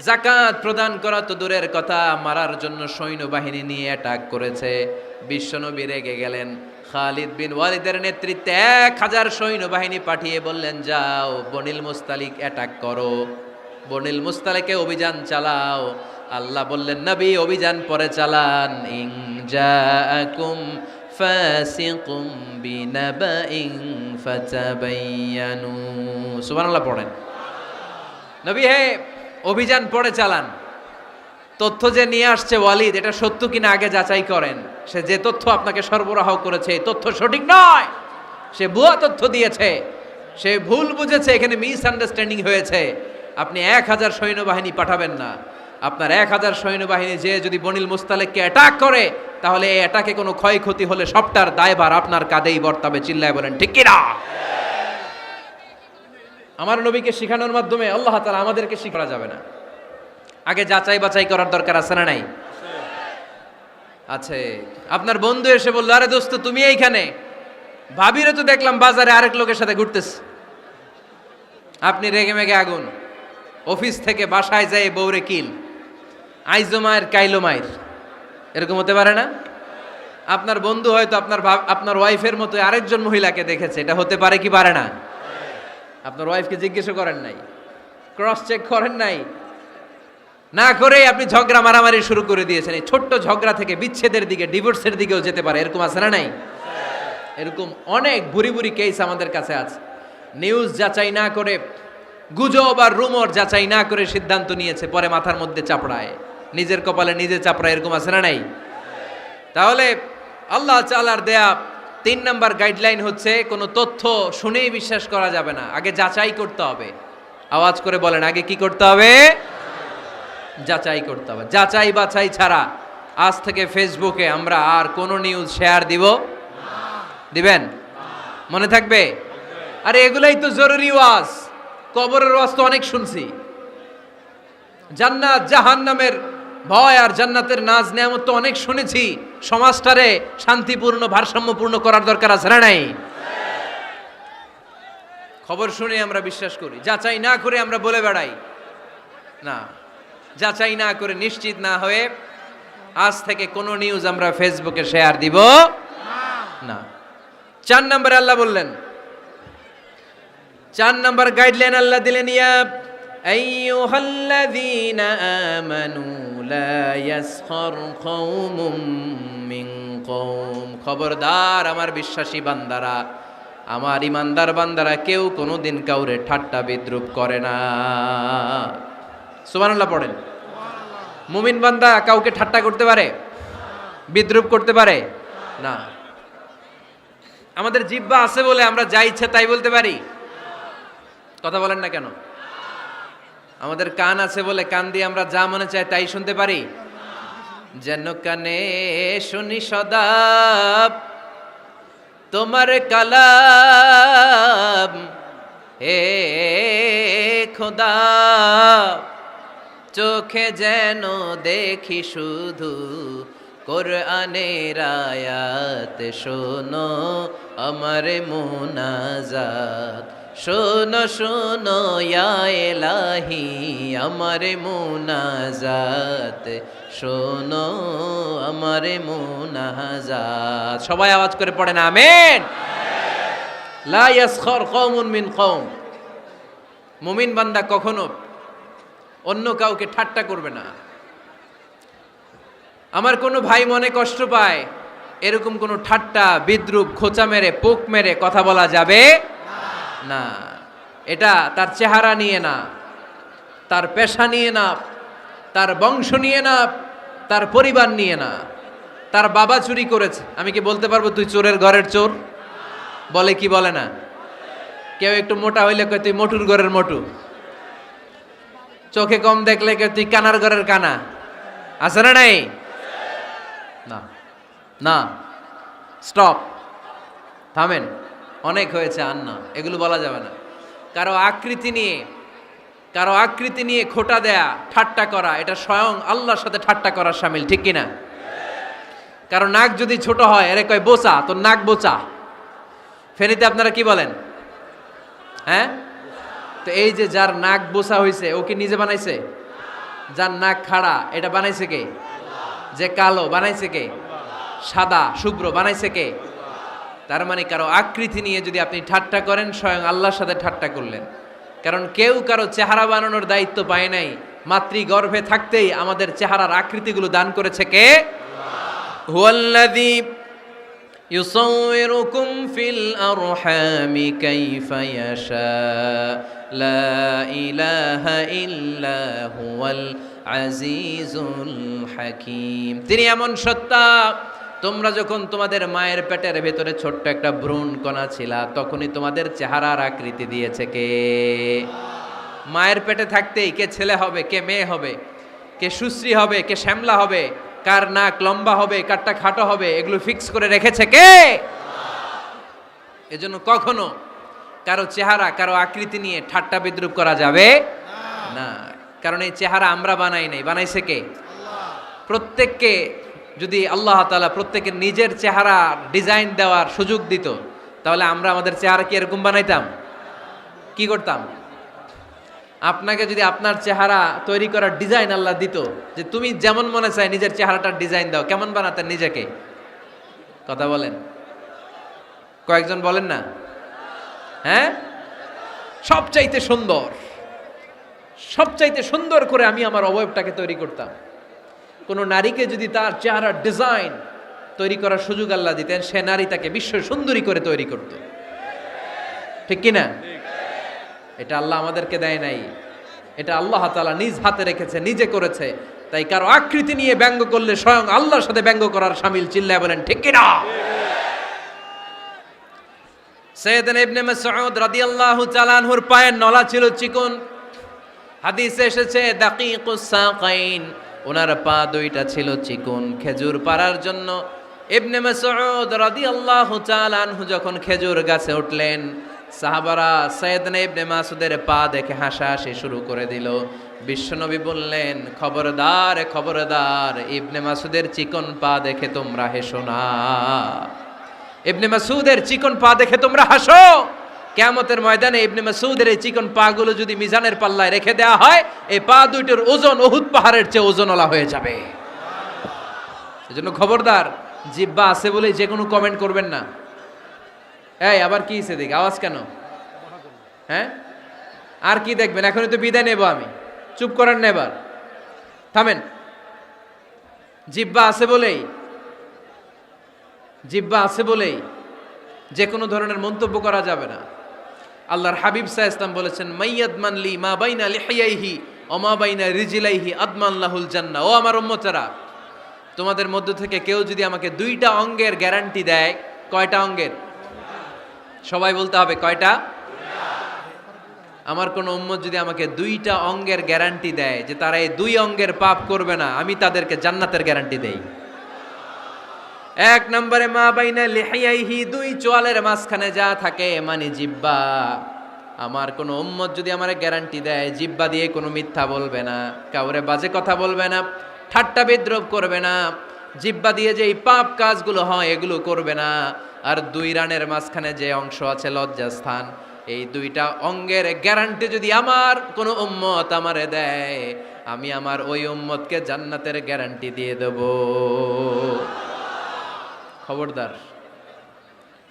জাকাত প্রদান করা তো দূরের কথা, মারার জন্য সৈন্যবাহিনী নিয়ে অ্যাটাক করেছে। বিশ্বনবী রেগে গেলেন। খালিদ বিন ওয়ালিদের নেতৃত্বে 1000 সৈন্যবাহিনী পাঠিয়ে বললেন, যাও বনিল মুস্তালিক অ্যাটাক করো, বনিল মুস্তালিকে অভিযান চালাও। আল্লাহ বললেন, নবী অভিযান পরে চালান। ইন জাআকুম ফাসিকুম বিনাবাইন ফাতাবায়ানু। সুবহানাল্লাহ পড়েন। নবী হে, অভিযান পরে চালান। তথ্য যে নিয়ে আসছে ওয়ালিদ, এটা সত্য কিনা আগে যাচাই করেন। সে যে তথ্য আপনাকে সরবরাহ করেছে এই তথ্য সঠিক নয়, সে ভুয়া তথ্য দিয়েছে, সে ভুল বুঝেছে, এখানে মিস আন্ডারস্ট্যান্ডিং হয়েছে। আপনি 1000 সৈন্যবাহিনী পাঠাবেন না। আপনার 1000 সৈন্যবাহিনী যে যদি বনিল মুস্তালিককে অ্যাটাক করে, তাহলে এই অ্যাটাকে কোনো ক্ষয়ক্ষতি হলে সবটার দায়ভার আপনার কাঁধেই বর্তাবে। চিল্লায় বলেন ঠিক কিনা? আমার নবীকে শিখানোর মাধ্যমে আল্লাহ তাআলা আমাদেরকে শিখা যাবে না। আগে যাচাই বাছাই করার দরকার আছে না নাই? আছে। আপনার বন্ধু এসে বলল, আরে দোস্ত তুমি এইখানে, ভাবিরে তো দেখলাম বাজারে আরেক লোকের সাথে ঘুরতেছে। আপনি রেগে মেগে আগুন, অফিস থেকে বাসায় যায় বউরে কিল, আইজো মায়ের কাইলো মায়ের, এরকম হতে পারে না? আপনার বন্ধু হয়তো আপনার ওয়াইফের মতো আরেকজন মহিলাকে দেখেছে, এটা হতে পারে কি পারে না? আপনার ওয়াইফকে জিজ্ঞেস করেন নাই, ক্রস চেক করেন নাই, না করে আপনি ঝগড়া মারামারি শুরু করে দিয়েছেন। এই ছোট্ট ঝগড়া থেকে বিচ্ছেদের দিকে, ডিভোর্সের দিকেও যেতে পারে। এরকম আছে না নাই? এরকম অনেক বুড়ি বুড়ি কেস আমাদের কাছে আছে। নিউজ যাচাই না করে, গুজব আর রুমর যাচাই না করে সিদ্ধান্ত নিয়েছে, পরে মাথার মধ্যে চাপড়ায়, নিজের কপালে নিজে চাপড়ায়। এরকম আছে না নাই? তাহলে আল্লাহ তাআলার দেয়া 3 নাম্বার গাইডলাইন হচ্ছে, কোনো তথ্য শুনেই বিশ্বাস করা যাবে না, আগে যাচাই করতে হবে। আওয়াজ করে বলেন, আগে কি করতে হবে? যাচাই করতে হবে। যাচাই বাছাই ছাড়া আজ থেকে ফেসবুকে আমরা আর কোনো নিউজ শেয়ার দিব? দিবেন? মনে থাকবে? আরে এগুলাই তো জরুরি ওয়াজ। কবরের ওয়াজ তো অনেক শুনছি, জান্নাত জাহান্নামের ভয় আর জান্নাতের নাজ নেয়ামত তো অনেক শুনেছি। সমাজটারে শান্তিপূর্ণ ভারসাম্যপূর্ণ করার দরকার আছে না নাই? খবর শুনে আমরা বিশ্বাস করি, যাচাই না করে আমরা বলে বেড়াই না। যাচাই না করে, নিশ্চিত না হয়ে আজ থেকে কোনো নিউজ আমরা ফেসবুকে শেয়ার দিব না। 4 নম্বরে আল্লাহ বললেন, 4 নম্বর গাইডলাইন আল্লাহ দিলেন, ইয়া আইয়ুহাল্লাযীনা আমানু লা ইয়াসখার কওমুম মিন কওম। খবরদার আমার বিশ্বাসী বান্দারা, আমার ইমানদার বান্দারা, কেউ কোনোদিন কাউরে ঠাট্টা বিদ্রুপ করে না। সুবহানাল্লাহ পড়েন। মুমিন বান্দা কাউকে ঠাট্টা করতে পারে? বিদ্রুপ করতে পারে না। আমাদের জিহ্বা আছে বলে আমরা যা ইচ্ছা তাই বলতে পারি? কথা বলেন না কেন? আমাদের কান আছে বলে কান দিয়ে আমরা যা মনে চাই তাই শুনতে পারি? যেন কানে শুনি সদা তোমার কালাম, হে খোদা, চোখে যেন দেখি শুধু কোরআনের আয়াত। শোনো আমার মুনাজাত, শোনো শোনো ইয়া ইলাহি আমার মুনাজাত, শোনো আমার মুনাজাত। সবাই আওয়াজ করে পড়েন আমিন। লা ইয়াসখার কওমুন মিন কওম। মুমিন বান্দা কখনো অন্য কাউকে ঠাট্টা করবে না। আমার কোনো ভাই মনে কষ্ট পায়, এরকম কোনো ঠাট্টা বিদ্রুপ খোঁচা মেরে পোক মেরে কথা বলা যাবে না। না, এটা তার চেহারা নিয়ে না, তার পেশা নিয়ে না, তার বংশ নিয়ে না, তার পরিবার নিয়ে না। তার বাবা চুরি করেছে, আমি কি বলতে পারবো তুই চোরের ঘরের চোর? বলে কি বলে না? কেউ একটু মোটা হইলে কয় তুই মোটুর ঘরের মোটু, চোখে কম দেখলে কয় তুই কানার ঘরের কানা। আছে না নাই? না না, স্টপ, থামেন, অনেক হয়েছে, আর না, এগুলো বলা যাবে না। কারো আকৃতি নিয়ে খোটা দেয়া, ঠাট্টা করা, এটা স্বয়ং আল্লাহর সাথে ঠাট্টা করার শামিল, ঠিক কিনা? কারো নাক যদি ছোট হয়, এরে কয় বোচা, তোর নাক বোচা। ফেনীতে আপনারা কি বলেন? হ্যাঁ, তো এই যে যার নাক বোচা হয়েছে, ও কি নিজে বানাইছে? যার নাক খাড়া, এটা বানাইছে কে? যে কালো, বানাইছে কে? সাদা শুভ্র, বানাইছে কে? তার মানে কারো আকৃতি নিয়ে যদি আপনি ঠাট্টা করেন, স্বয়ং আল্লাহর সাথে ঠাট্টা করলেন। কারণ কেউ কারো চেহারা বানানোর দায়িত্ব পায় নাই। মাতৃগর্ভে থাকতেই আমাদের চেহারার আকৃতিগুলো দান করেছে কে? হুয়াল্লাযী ইউসাউয়িরুকুম ফিল আরহামি কাইফা ইয়াশা লা ইলাহা ইল্লা হুয়াল আজিজুল হাকীম। তিনি এমন সত্তা, তোমরা যখন তোমাদের মায়ের পেটের ভেতরে ছোট্ট একটা ভ্রূণ কণা ছিলা, তখনই তোমাদের চেহারার আকৃতি দিয়েছে কে? মায়ের পেটে থাকতেই কে ছেলে হবে, কে মেয়ে হবে, কে সুশ্রী হবে, কে শ্যামলা হবে, কার নাক লম্বা হবে, কারটা খাটো হবে, এগুলো ফিক্স করে রেখেছে কে? এজন্য কখনো কারো চেহারা, কারো আকৃতি নিয়ে ঠাট্টা বিদ্রুপ করা যাবে না। কারণ এই চেহারা আমরা বানাই নাই, বানাইছে কে? প্রত্যেককে যদি আল্লাহ তাআলা প্রত্যেকের নিজের চেহারা ডিজাইন দেওয়ার সুযোগ দিত, তাহলে আমরা আমাদের চেহারা কি এরকম বানাইতাম? কি করতাম? আপনাকে যদি আপনার চেহারা তৈরি করার ডিজাইন আল্লাহ দিত, যে তুমি যেমন মনে চায় নিজের চেহারাটার ডিজাইন দাও, কেমন বানাতেন নিজেকে? কথা বলেন, কয়েকজন বলেন না? হ্যাঁ, সবচাইতে সুন্দর করে আমি আমার অবয়বটাকে তৈরি করতাম। কোন নারীকে যদি তার চেহারার ডিজাইন তৈরি করার সুযোগ আল্লাহ দিতেন, সে নারী তাকে বিশ্ব সুন্দরী করে তৈরি করত, ঠিক কিনা? এটা আল্লাহ আমাদেরকে দেয় নাই, এটা আল্লাহ তাআলা নিজ হাতে রেখেছে, নিজে করেছে। তাই কারো আকৃতি নিয়ে ব্যঙ্গ করলে স্বয়ং আল্লাহর সাথে ব্যঙ্গ করার শামিল, চিল্লায় বলেন ঠিক কিনা? সাইয়েদনা ইবনে মাসউদ রাদিয়াল্লাহু তাআলা আনহুর পায়ের নলা ছিল চিকন। হাদিসে এসেছে দাকিকুস সাকাইন, ওনার পা দুইটা ছিল চিকন। খেজুর পাড়ার জন্য ইবনে মাসউদ রাদিয়াল্লাহু তাআলা আনহু যখন খেজুর গাছে উঠলেন, সাহাবারা সাইয়েদনা ইবনে মাসউদের পা দেখে হাসাহাসি শুরু করে দিল। বিশ্বনবী বললেন, খবরদার খবরদার, ইবনে মাসউদের চিকন পা দেখে তোমরা হেসো না। ইবনে মাসউদের চিকন পা দেখে তোমরা হাসো, কিয়ামতের ময়দানে ইবনে মাসউদের এই চিকন পা গুলো যদি মিজানের পাল্লায় রেখে দেওয়া হয়, এই পা দুইটার ওজন উহুদ পাহাড়ের চেয়ে ওজনওয়ালা হয়ে যাবে। এজন্য খবরদার, জিহ্বা আছে বলে যে কোনো কমেন্ট করবেন না। এই আবার কি হইছে দেখি, আওয়াজ কেন? হ্যাঁ, আর কি দেখবেন? এখনই তো বিদায় নেব আমি, চুপ করেন না, এবার থামেন। জিহ্বা আছে বলেই যে কোনো ধরনের মন্তব্য করা যাবে না। আল্লাহর হাবিব সাল্লাল্লাহু আলাইহি ওয়াসাল্লাম বলেছেন, মাইয়াদমান লি মা বাইনা লিহিয়াইহি ওয়া মা বাইনা রিজলাইহি আদমান লাহুল জান্নাহ। ও আমার উম্মতেরা, তোমাদের মধ্য থেকে কেউ যদি আমাকে দুইটা অঙ্গের গ্যারান্টি দেয়, কয়টা অঙ্গের? সবাই বলতে হবে, কয়টা? আমার কোন উম্মত যদি আমাকে দুইটা অঙ্গের গ্যারান্টি দেয় যে তারা এই দুই অঙ্গের পাপ করবে না, আমি তাদেরকে জান্নাতের গ্যারান্টি দেই। এক নম্বরে মা বাইনা লিহিয়াইহি, দুই চোয়ালের মাঝখানে যা থাকে মানে জিহ্বা। আমার কোন উম্মত যদি আমারে গ্যারান্টি দেয় জিহ্বা দিয়ে কোনো মিথ্যা বলবে না, কাউরে বাজে কথা বলবে না, ঠাট্টা বিদ্রুপ করবে না, জিহ্বা দিয়ে যে এই পাপ কাজগুলো হয় এগুলো করবে না, আর দুই রানের মাঝখানে যে অংশ আছে লজ্জাস্থান, এই দুইটা অঙ্গের গ্যারান্টি যদি আমার কোনো উম্মত আমারে দেয়, আমি আমার ওই উম্মতকে জান্নাতের গ্যারান্টি দিয়ে দেব। খবরদার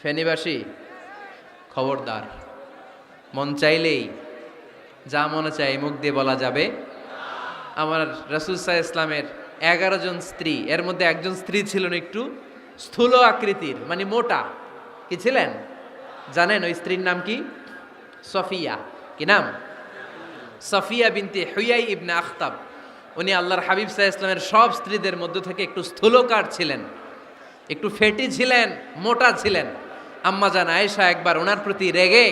ফেনীবাসী, খবরদার। মন চাইলেই যা মনে চাই মুখ দিয়ে বলা যাবে। আমার রাসূল সাল্লাল্লাহু আলাইহি ইসলামের 11 জন স্ত্রী, এর মধ্যে একজন স্ত্রী ছিলেন একটু স্থূল আকৃতির, মানে মোটা। কি ছিলেন জানেন? ওই স্ত্রীর নাম কি? সফিয়া, কি নাম? সফিয়া বিনতে হুয়াই ইবনে আখতাব। উনি আল্লাহর হাবিব সাল্লাল্লাহু আলাইহি ওয়াসাল্লামের সব স্ত্রীদের মধ্য থেকে একটু স্থূলকার ছিলেন, একটু ফেটি ছিলেন, মোটা ছিলেন। আম্মা জান আয়েশা একবার ওনার প্রতি রেগে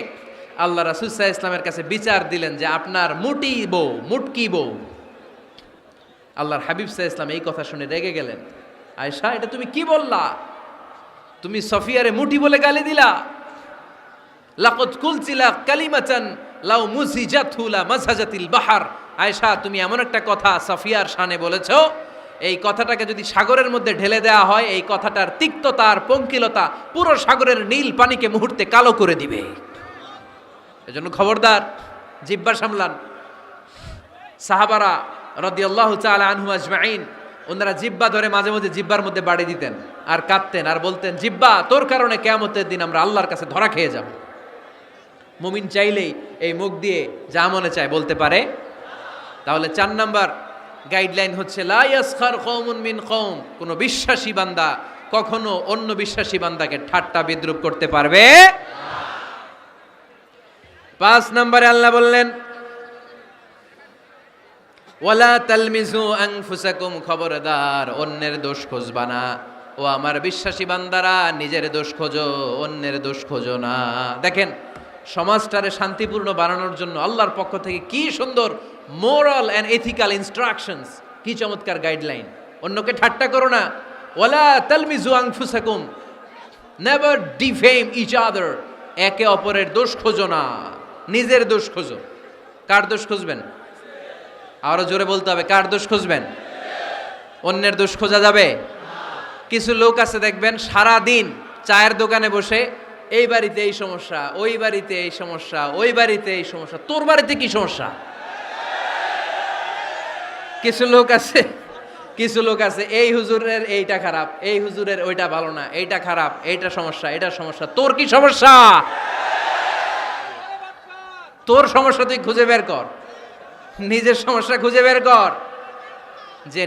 আল্লাহ রাসূল সাল্লাল্লাহু আলাইহি ওয়াসাল্লামের কাছে বিচার দিলেন যে আপনার মুটি বউ, মুটকি বউ। আল্লাহর হাবিব সাল্লাল্লাহু আলাইহি ওয়াসাল্লাম এই কথা শুনে রেগে গেলেন। আয়েশা, এটা তুমি কি বললা? তুমি সফিয়ারে মুটি বলে গালি দিলা। লাকাদ কুলতিলা কালিমাতান লাউ মুজিজাতহু লা মাসাজাতিল বাহর। আয়েশা, তুমি এমন একটা কথা সফিয়ার শানে বলেছো, এই কথাটাকে যদি সাগরের মধ্যে ঢেলে দেওয়া হয়, এই কথাটার তিক্ততা আর পঙ্কিলতা পুরো সাগরের নীল পানিকে মুহূর্তে কালো করে দিবে। এজন্য খবরদার, জিহ্বা সামলান। সাহাবারা রাদিয়াল্লাহু তাআলা আনহু আজমাইন, ওনারা জিহ্বা ধরে মাঝে মাঝে জিহ্বার মধ্যে বাড়ি দিতেন আর কাঁদতেন আর বলতেন, জিহ্বা, তোর কারণে কিয়ামতের দিন আমরা আল্লাহর কাছে ধরা খেয়ে যাব। মুমিন চাইলেই এই মুখ দিয়ে যা মনে চায় বলতে পারে। তাহলে 4 নাম্বার গাইডলাইন হচ্ছে লা ইয়াসখার কওমুন মিন কওম, কোন বিশ্বাসী বান্দা কখনো অন্য বিশ্বাসী বান্দাকে ঠাট্টা বিদ্রূপ করতে পারবে না। 5 নম্বরে আল্লাহ বললেন ওয়ালা তালমিজু আনফুসাকুম, খবরদার অন্যের দোষ খুঁজবা না। ও আমার বিশ্বাসী বান্দারা, নিজের দোষ খোঁজো, অন্যের দোষ খোঁজো না। দেখেন সমাজটারে শান্তিপূর্ণ বানানোর জন্য আল্লাহর পক্ষ থেকে কি সুন্দর মোরাল অ্যান্ড এথিক্যাল ইনস্ট্রাকশনস, কি চমৎকার গাইডলাইন। অন্যকে ঠাট্টা করো না। ওয়ালা তালমিজু আনফুসাকুম, নেভার ডিফেম ইচ আদার, একে অপরের দোষ খোঁজো না, নিজের দোষ খোঁজো। কার দোষ খুঁজবেন? আরো জোরে বলতে হবে, কার দোষ খুঁজবেন? অন্যের দোষ খোঁজা যাবে? কিছু লোক আছে দেখবেন সারা দিন চায়ের দোকানে বসে এই বাড়িতে এই সমস্যা, ওই বাড়িতে এই সমস্যা, ওই বাড়িতে এই সমস্যা, তোর বাড়িতে কি সমস্যা? কিছু লোক আছে এই হুজুরের এইটা খারাপ, এই হুজুরের ওইটা ভালো না, এইটা খারাপ, এইটা সমস্যা, এটা সমস্যা। তোর কি সমস্যা? তোর সমস্যা তুই খুঁজে বের কর, নিজের সমস্যা খুঁজে বের কর। যে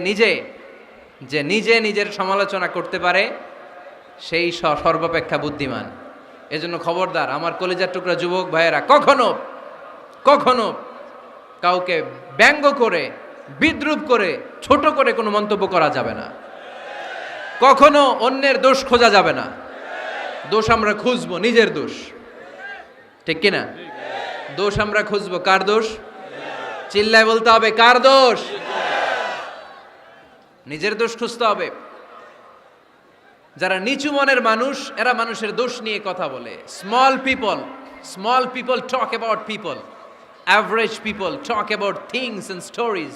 নিজে নিজের সমালোচনা করতে পারে সেই সর্বাপেক্ষা বুদ্ধিমান। এজন্য খবরদার আমার কলিজার টুকরা যুবক ভাইয়েরা, কখনো কাউকে ব্যঙ্গ করে, বিদ্রূপ করে, ছোট করে কোনো মন্তব্য করা যাবে না। কখনো অন্যের দোষ খোঁজা যাবে না। দোষ আমরা খুঁজবো, নিজের দোষ, ঠিক কিনা? দোষ আমরা খুঁজবো, কার দোষ? চিল্লায় বলতে হবে, কার দোষ? নিজের দোষ খুঁজতে হবে। যারা নিচু মনের মানুষ, এরা মানুষের দোষ নিয়ে কথা বলে। Small people talk about people, average people talk about things and stories,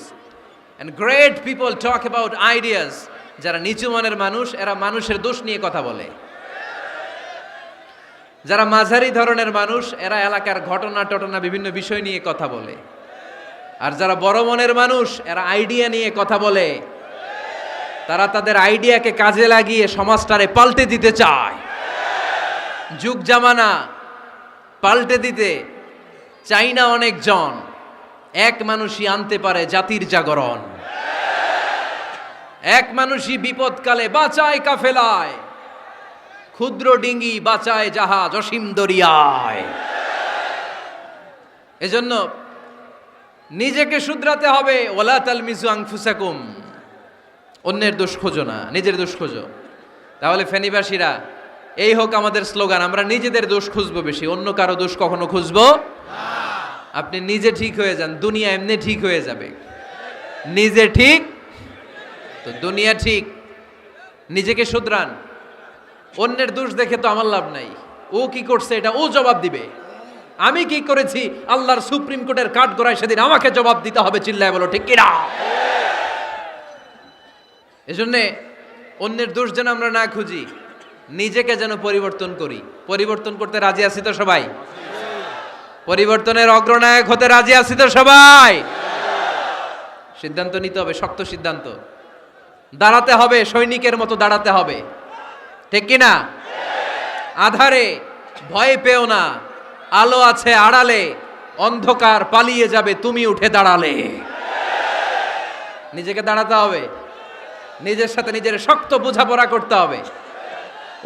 and great people talk about ideas. যারা নিচু মনের মানুষ, এরা মানুষের দোষ নিয়ে কথা বলে। যারা মাঝারি ধরনের মানুষ, এরা এলাকার ঘটনা বিভিন্ন বিষয় নিয়ে কথা বলে। আর যারা বড় মনের মানুষ, এরা আইডিয়া নিয়ে কথা বলে। তারা তাদের আইডিয়াকে কাজে লাগিয়ে সমাজটারে পাল্টে দিতে চায়। যুগ জামানা পাল্টে দিতে চাই না অনেকজন, এক মানুষই আনতে পারে জাতির জাগরণ। এক মানুষই বিপদকালে বাঁচায় কাফেলায়, ক্ষুদ্র ডিঙ্গি বাঁচায় জাহাজ অসীম দরিয়ায়। এজন্য নিজেকে শুধরাতে হবে। ওয়ালা তালমিজু আনফুসাকুম, অন্যের দোষ খোঁজো না, নিজের দোষ খোঁজো। তাহলে ফেনীবাসীরা, এই হোক আমাদের স্লোগান, আমরা নিজেদের দোষ খুঁজবো বেশি, অন্য কারো দোষ কখনো খুঁজবো না। আপনি নিজে ঠিক হয়ে যান, দুনিয়া এমনি ঠিক হয়ে যাবে। নিজে ঠিক তো দুনিয়া ঠিক। নিজেকে শুধরান। অন্যের দোষ দেখে তো আমার লাভ নাই। ও কি করছে এটা ও জবাব দিবে, আমি কি করেছি আল্লাহর সুপ্রিম কোর্টের কাঠগড়ায় সেদিন আমাকে জবাব দিতে হবে। চিল্লায় বলো ঠিক কিনা? এজন্য অন্যের দোষ যেন আমরা না খুঁজি, নিজেকে যেন পরিবর্তন করি। পরিবর্তন করতে রাজি আছি তো সবাই? পরিবর্তনের অগ্রনায়ক হতে রাজি আছি তো সবাই? সিদ্ধান্ত নিতে হবে, শক্ত সিদ্ধান্ত। দাঁড়াতে হবে, সৈনিকের মতো দাঁড়াতে হবে, ঠিক কিনা? আধারে ভয় পেও না, আলো আছে আড়ালে, অন্ধকার পালিয়ে যাবে তুমি উঠে দাঁড়ালে। নিজেকে দাঁড়াতে হবে, নিজের সাথে নিজের শক্ত বোঝাপড়া করতে হবে।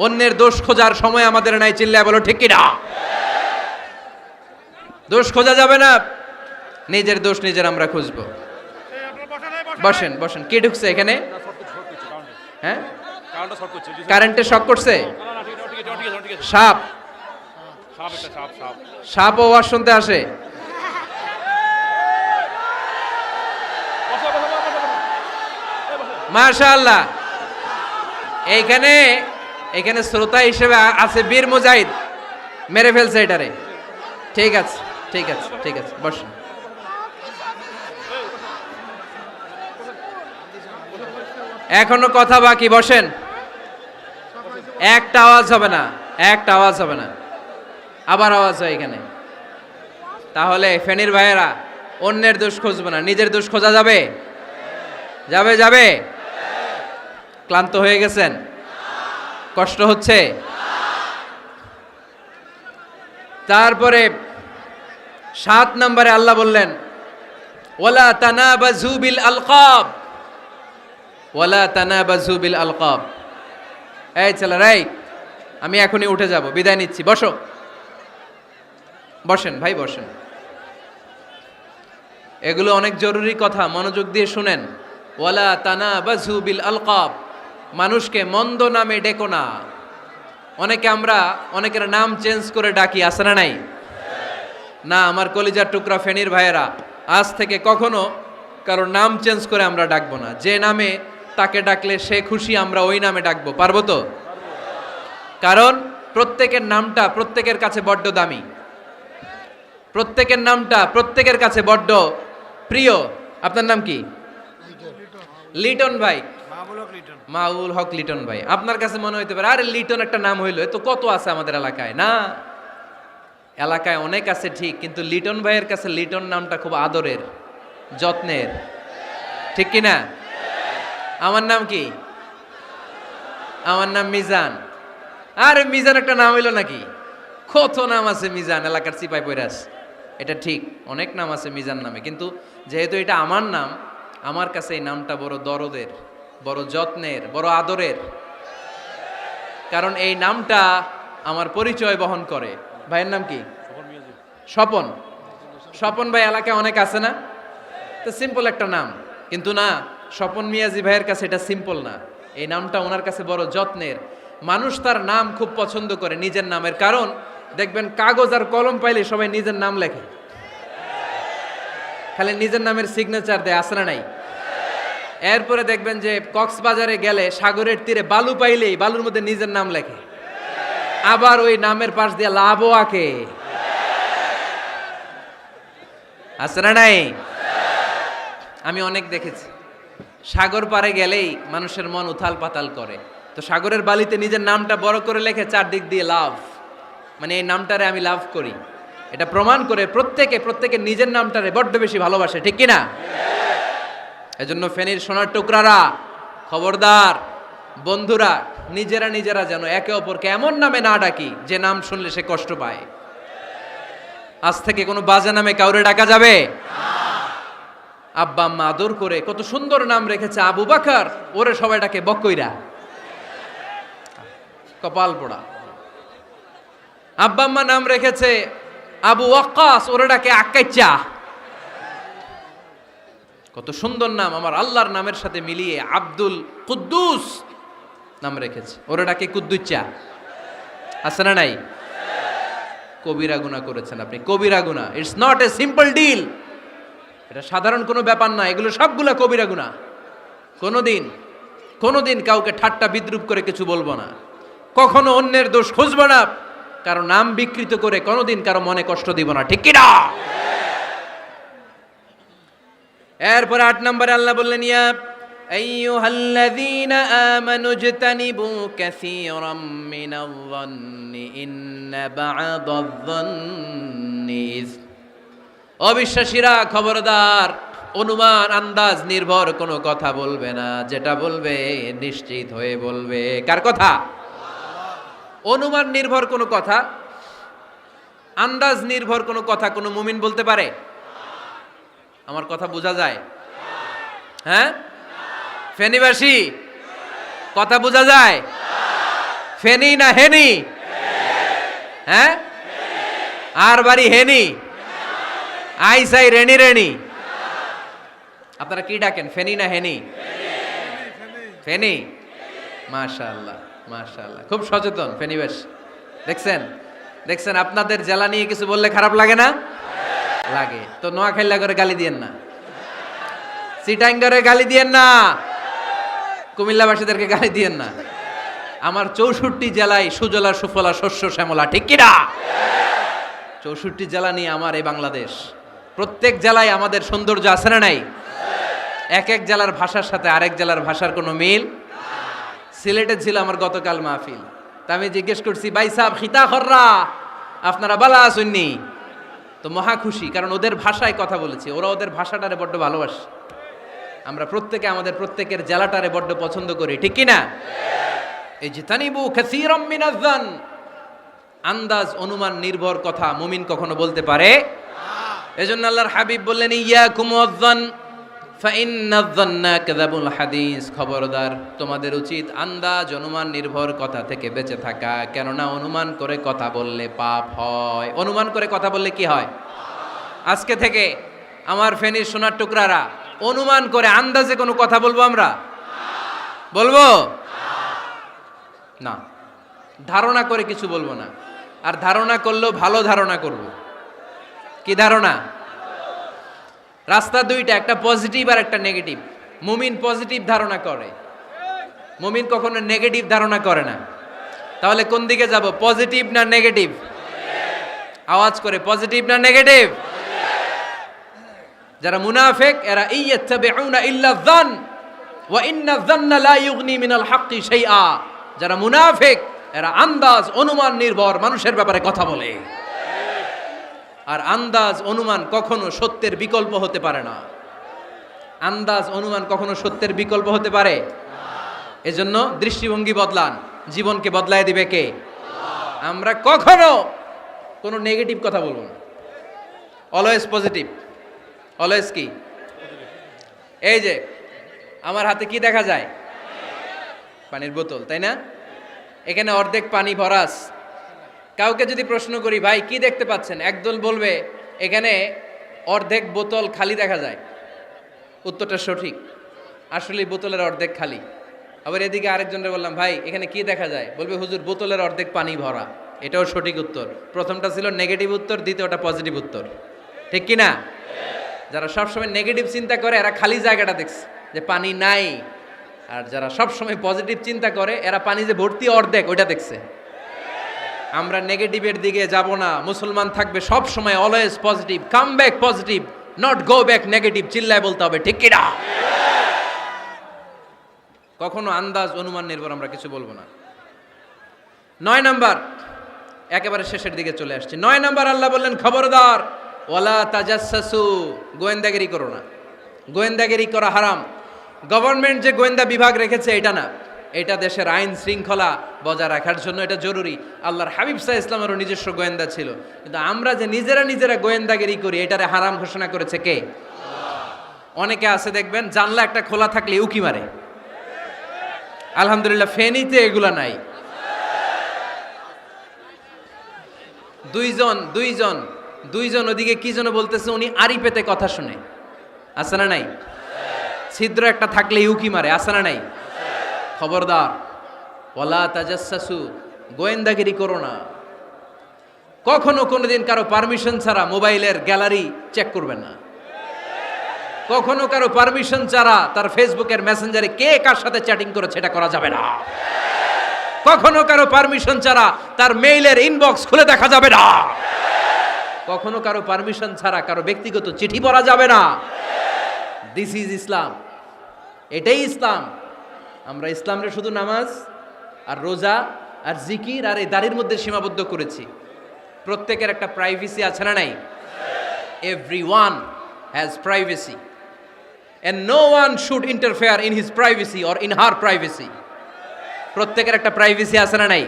অন্যের দোষ খোঁজার সময় আমাদের নাই। চিল্লায় বলো ঠিক কিনা? দোষ খোঁজা যাবে না, নিজের দোষ নিজের আমরা খুঁজবো। বসেন বসেন। কি ঢুকছে এখানে? হ্যাঁ, কারেন্টে শক করছে। সাপ, সাপ ও আওয়াজ শুনতে আসে। মাশাআল্লাহ। এইখানে এখানে শ্রোতা হিসেবে আছে বীর মুজাহিদ, মেরে ফেলছে এটারে। ঠিক আছে ঠিক আছে ঠিক আছে, বসেন। এখনো কথা বাকি, বসেন। একটা আওয়াজ হবে না, একটা আওয়াজ হবে না। আবার আওয়াজ হয় এখানে। তাহলে ফেনীর ভাইয়েরা অন্যের দোষ খুঁজবে না, নিজের দোষ খোঁজা যাবে? যাবে যাবে? ক্লান্ত হয়ে গেছেন? কষ্ট হচ্ছে? তারপরে 7 নম্বরে আল্লাহ বললেন ওয়ালা তানাবাজু বিল আলকাব, ওয়ালা তানাবাজু বিল আলকাব। এই ছেলেরা, এই আমি এখনই উঠে যাব, বিদায় নিচ্ছি, বসো। বসেন ভাই, বসেন। এগুলো অনেক জরুরি কথা, মনোযোগ দিয়ে শুনেন। ওয়ালা তানাবাজু বিল আলকাব, মানুষকে মন্দ নামে ডেকো না। অনেকের নাম চেঞ্জ করে ডাকি, আছে না নাই? না, আমার কলিজার টুকরা ফেনীর ভাইয়েরা, আজ থেকে কখনো কারোর নাম চেঞ্জ করে আমরা ডাকবো না। যে নামে তাকে ডাকলে সে খুশি, আমরা ওই নামে ডাকবো, পারবো তো? কারণ প্রত্যেকের নামটা প্রত্যেকের কাছে বড্ড দামি, প্রত্যেকের নামটা প্রত্যেকের কাছে বড্ড প্রিয়। আপনার নাম কি? লিটন ভাই, মাউল হক লিটন ভাই। আপনার কাছে মনে হইতে পারে আরে লিটন একটা নাম হইলো, এ তো কত আছে আমাদের এলাকায়। না, এলাকায় অনেক আছে ঠিক, কিন্তু লিটন ভাইয়ের কাছে লিটন নামটা খুব আদরের, যত্নের, ঠিক কি না? আমার নাম কি? আমার নাম মিজান। আরে মিজান একটা নাম হইলো নাকি? কত নাম আছে মিজান, এলাকার চিপাই পয়রাস। এটা ঠিক, অনেক নাম আছে মিজান নামে, কিন্তু যেহেতু এটা আমার নাম, আমার কাছে এই নামটা বড় দরদের, বড় যত্নের, বড় আদরের। কারণ এই নামটা আমার পরিচয় বহন করে। ভাইয়ের নাম কি? স্বপন। স্বপন ভাই এলাকায় অনেক আছে না? তো সিম্পল একটা নাম, কিন্তু না, স্বপন মিয়াজি ভাইয়ের কাছে এটা সিম্পল না। এই নামটা ওনার কাছে বড় যত্নের। মানুষ তার নাম খুব পছন্দ করে, নিজের নামের। কারণ দেখবেন কাগজ আর কলম পাইলে সবাই নিজের নাম লেখে, খালি নিজের নামের সিগনেচার দেয়, আছে না নাই? এরপরে দেখবেন যে কক্সবাজারে গেলে সাগরের তীরে বালু পাইলেই বালুর মধ্যে নিজের নাম লেখে, আবার ওই নামের পাশ দিয়ে লাভও আঁকে, আছে না নাই? আমি অনেক দেখেছি, সাগর পারে গেলেই মানুষের মন উথাল পাতাল করে। তো সাগরের বালিতে নিজের নামটা বড় করে লেখে, চারদিক দিয়ে লাভ, মানে এই নামটারে আমি লাভ করি। এটা প্রমাণ করে প্রত্যেকে নিজের নামটারে বড্ড বেশি ভালোবাসে, ঠিক কিনা? এজন্য ফেনীর সোনার টুকরারা, খবরদার বন্ধুরা, নিজেরা যেন একে অপরকে এমন নামে না ডাকি যে নাম শুনলে সে কষ্ট পায়। আজ থেকে কোনো বাজে নামে কাউরে ডাকা যাবে? আব্বা আম্মা আদর করে কত সুন্দর নাম রেখেছে, আবু বাকার, ওরে সবাই ডাকে বকইরা, কপাল পোড়া। আব্বা আম্মা নাম রেখেছে আবু ওয়াক্কাস, ওরে ডাকে আক্কাইচা। কত সুন্দর নাম, আমার আল্লাহর নামের সাথে মিলিয়ে আব্দুল কুদ্দুস নাম রেখেছে, ওরে ডাকে কুদ্দুচ্চা, আছে না নাই? কবিরা গুনাহ করেছেন আপনি, কবিরা গুনাহ। It's not a simple deal, এটা সাধারণ কোনো ব্যাপার না, এগুলো সবগুলা কবিরা গুনাহ। কোনোদিন কাউকে ঠাট্টা বিদ্রুপ করে কিছু বলবো না, কখনো অন্যের দোষ খুঁজবো না, কারো নাম বিকৃত করে কোনোদিন কারো মনে কষ্ট দিব না, ঠিক কি না? এরপরে 8 নম্বরে আল্লাহ বললেন ইয়া আইয়ুহাল্লাযীনা আমানু ইজতানিবু কাসীরাম মিনায-যন্নি ইন্না বা'দায-যন্নি ইসম। অবিশ্বাসীরা খবরদার, অনুমান আন্দাজ নির্ভর কোনো কথা বলবে না, যেটা বলবে নিশ্চিত হয়ে বলবে। কার কথা? অনুমান নির্ভর কোনো কথা, আন্দাজ নির্ভর কোনো কথা কোনো মুমিন বলতে পারে? আমার কথা বোঝা যায়? হ্যাঁ ফেনীবাসী, কথা বোঝা যায়? ফেনী না হেনি? হ্যাঁ, আর বাড়ি হেনি? আইসাই রেনি রেনি। আপনারা কি ডাকেন, ফেনি না হেনি? ফেনি। মাশাআল্লাহ মাশাআল্লাহ, খুব সচেতন ফেনিবাস। দেখছেন দেখছেন, আপনাদের জেলা নিয়ে কিছু বললে খারাপ লাগে না? লাগে। তো নোয়াখাইলা করে গালি দিয়েন না, চিটাঙ্গরে গালি দিয়েন না, কুমিল্লাবাসীদেরকে গালি দিয়েন না। আমার 64 জেলায় সুজলা সুফলা শস্য শ্যামলা, ঠিক কিনা? 64 জেলা নিয়ে আমার এই বাংলাদেশ। প্রত্যেক জেলায় আমাদের সৌন্দর্য আছে না নাই? এক এক জেলার ভাষার সাথে আরেক জেলার ভাষার কোনো মিল। সিলেটে ছিল আমার গতকাল মাহফিল, তা আমি জিজ্ঞেস করছি, ভাই সাহেব খিতা খররা, আপনারা বালা আসুননি? তো মহা খুশি, কারণ ওদের ভাষায় কথা বলেছি, ওরা ওদের ভাষাটারে বড্ড ভালোবাসে। আমরা প্রত্যেকে আমাদের প্রত্যেকের জেলাটারে বড্ড পছন্দ করি, ঠিক কিনা? এই যে তানিবু কাসীরাম মিনাজ-যান, আন্দাজ অনুমান নির্ভর কথা মুমিন কখনো বলতে পারে। এজন্য আল্লাহর হাবিব বললেন, ইয়াকুম ওয়াজ-যান ফাইন্নাজ-যান্না কাযাবুল হাদিস, খবরদার তোমাদের উচিত আন্দাজ অনুমান নির্ভর কথা থেকে বেঁচে থাকা, কেননা অনুমান করে কথা বললে পাপ হয়। অনুমান করে কথা বললে কি হয়? আজকে থেকে আমার ফেনীর সোনার টুকরারা অনুমান করে আন্দাজে কোনো কথা বলবো আমরা? বলবো না। ধারণা করে কিছু বলবো না, আর ধারণা করলেও ভালো ধারণা করব। কি ধারণা? রাস্তা দুইটা, একটা পজিটিভ আর একটা নেগেটিভ। মুমিন পজিটিভ ধারণা করে, মুমিন কখনো নেগেটিভ ধারণা করে না। তাহলে কোন দিকে যাব, পজিটিভ না নেগেটিভ? আওয়াজ করে, পজিটিভ না নেগেটিভ? যারা মুনাফিক এরা ইয়াত্তাবিউনা ইল্লা যান ওয়া ইন্না যান্না লা ইউগনি মিনাল হাক্কি শাইআ। যারা মুনাফিক এরা আন্দাজ অনুমান নির্ভর মানুষের ব্যাপারে কথা বলে, আর আন্দাজ অনুমান কখনো সত্যের বিকল্প হতে পারে না। আন্দাজ অনুমান কখনো সত্যের বিকল্প হতে পারে? এজন্য দৃষ্টিভঙ্গি বদলান, জীবনকে বদলায় দিবে কে? আমরা কখনো কোনো নেগেটিভ কথা বলবো না, অলওয়েজ পজিটিভ। অলওয়েজ কি? এই যে আমার হাতে কি দেখা যায়? পানির বোতল, তাই না? এখানে অর্ধেক পানি ভরাস। কাউকে যদি প্রশ্ন করি, ভাই কি দেখতে পাচ্ছেন, একদল বলবে এখানে অর্ধেক বোতল খালি দেখা যায়। উত্তরটা সঠিক, আসলে বোতলের অর্ধেক খালি। আবার এদিকে আরেকজনকে বললাম, ভাই এখানে কি দেখা যায়, বলবে হুজুর বোতলের অর্ধেক পানি ভরা। এটাও সঠিক উত্তর। প্রথমটা ছিল নেগেটিভ উত্তর, দ্বিতীয়টা পজিটিভ উত্তর, ঠিক কি না? যারা সবসময় নেগেটিভ চিন্তা করে এরা খালি জায়গাটা দেখছে যে পানি নাই, আর যারা সবসময় পজিটিভ চিন্তা করে এরা পানি যে ভর্তি অর্ধেক ওইটা দেখছে। আমরা নেগেটিভের দিকে যাব না, মুসলমান থাকবে সব সময় always positive. Come back positive, not go back negative. চিল্লায় বলতে হবে, ঠিক কি না? কখনো আন্দাজ অনুমান নির্ভর আমরা কিছু বলবো না। 9 নাম্বার, একেবারে শেষের দিকে চলে আসছে। 9 নাম্বার আল্লাহ বললেন, খবরদার ওয়ালা তাজাসসু, গোয়েন্দাগিরি করো না। গোয়েন্দাগিরি করা হারাম। গভর্নমেন্ট যে গোয়েন্দা বিভাগ রেখেছে এটা না, এটা দেশের আইন শৃঙ্খলা বজায় রাখার জন্য এটা জরুরি। আল্লাহর হাবিব সাল্লাল্লাহু আলাইহি ওয়াসাল্লামেরও নিজস্ব গোয়েন্দা ছিল, কিন্তু আমরা যে নিজেরা গোয়েন্দাগিরি করি এটারে হারাম ঘোষণা করেছে কে? অনেকে আছে দেখবেন জানলা একটা খোলা থাকলে উকি মারে। আলহামদুলিল্লাহ ফেনীতে এগুলা নাই। দুইজন ওদিকে কি যেন বলতেছে, উনি আড়ি পেতে কথা শুনে, আছে না নাই? ছিদ্র একটা থাকলে উকি মারে, আছে না নাই? খবরদার ওয়ালা তাজাসসু, গোয়েন্দাগিরি করো না। কখনো কোনোদিন কারো পারমিশন ছাড়া মোবাইলের গ্যালারি চেক করবেন না। কখনো কারো পারমিশন ছাড়া তার ফেসবুকের মেসেঞ্জারে কে কার সাথে চ্যাটিং করেছে এটা করা যাবে না। কখনো কারো পারমিশন ছাড়া তার মেইলের ইনবক্স খুলে দেখা যাবে না। কখনো কারো পারমিশন ছাড়া কারো ব্যক্তিগত চিঠি পড়া যাবে না। দিস ইজ ইসলাম, এটাই ইসলাম। আমরা ইসলামরে শুধু নামাজ আর রোজা আর জিকির আর এই দাড়ির মধ্যে সীমাবদ্ধ করেছি। প্রত্যেকের একটা প্রাইভেসি আছে না নাই? Everyone has privacy and no one should interfere in his privacy or in her privacy. প্রত্যেকের একটা প্রাইভেসি আছে না নাই?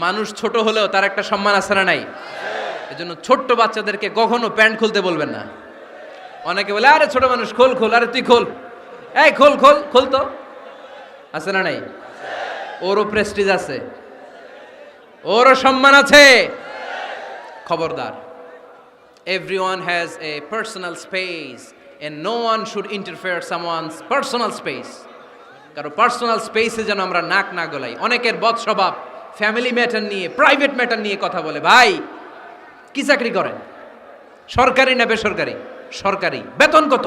মানুষ ছোট হলেও তার একটা সম্মান আছে না নাই? এজন্য ছোট্ট বাচ্চাদেরকে কখনো প্যান্ট খুলতে বলবেন না। অনেকে বলে আরে ছোট মানুষ খোল, আরে তুই খোল, এই খোল তো, আছে না নাই? ওরও প্রেস্টিজ আছে, ওরও সম্মান আছে। খবরদার, Everyone has a personal space and no one should interfere someone's personal space. কারো পার্সোনাল স্পেসে যেন আমরা নাক না গলাই। অনেকের বদ স্বভাব ফ্যামিলি ম্যাটার নিয়ে, প্রাইভেট ম্যাটার নিয়ে কথা বলে। ভাই কি চাকরি করেন? সরকারি না বেসরকারি? সরকারি। বেতন কত?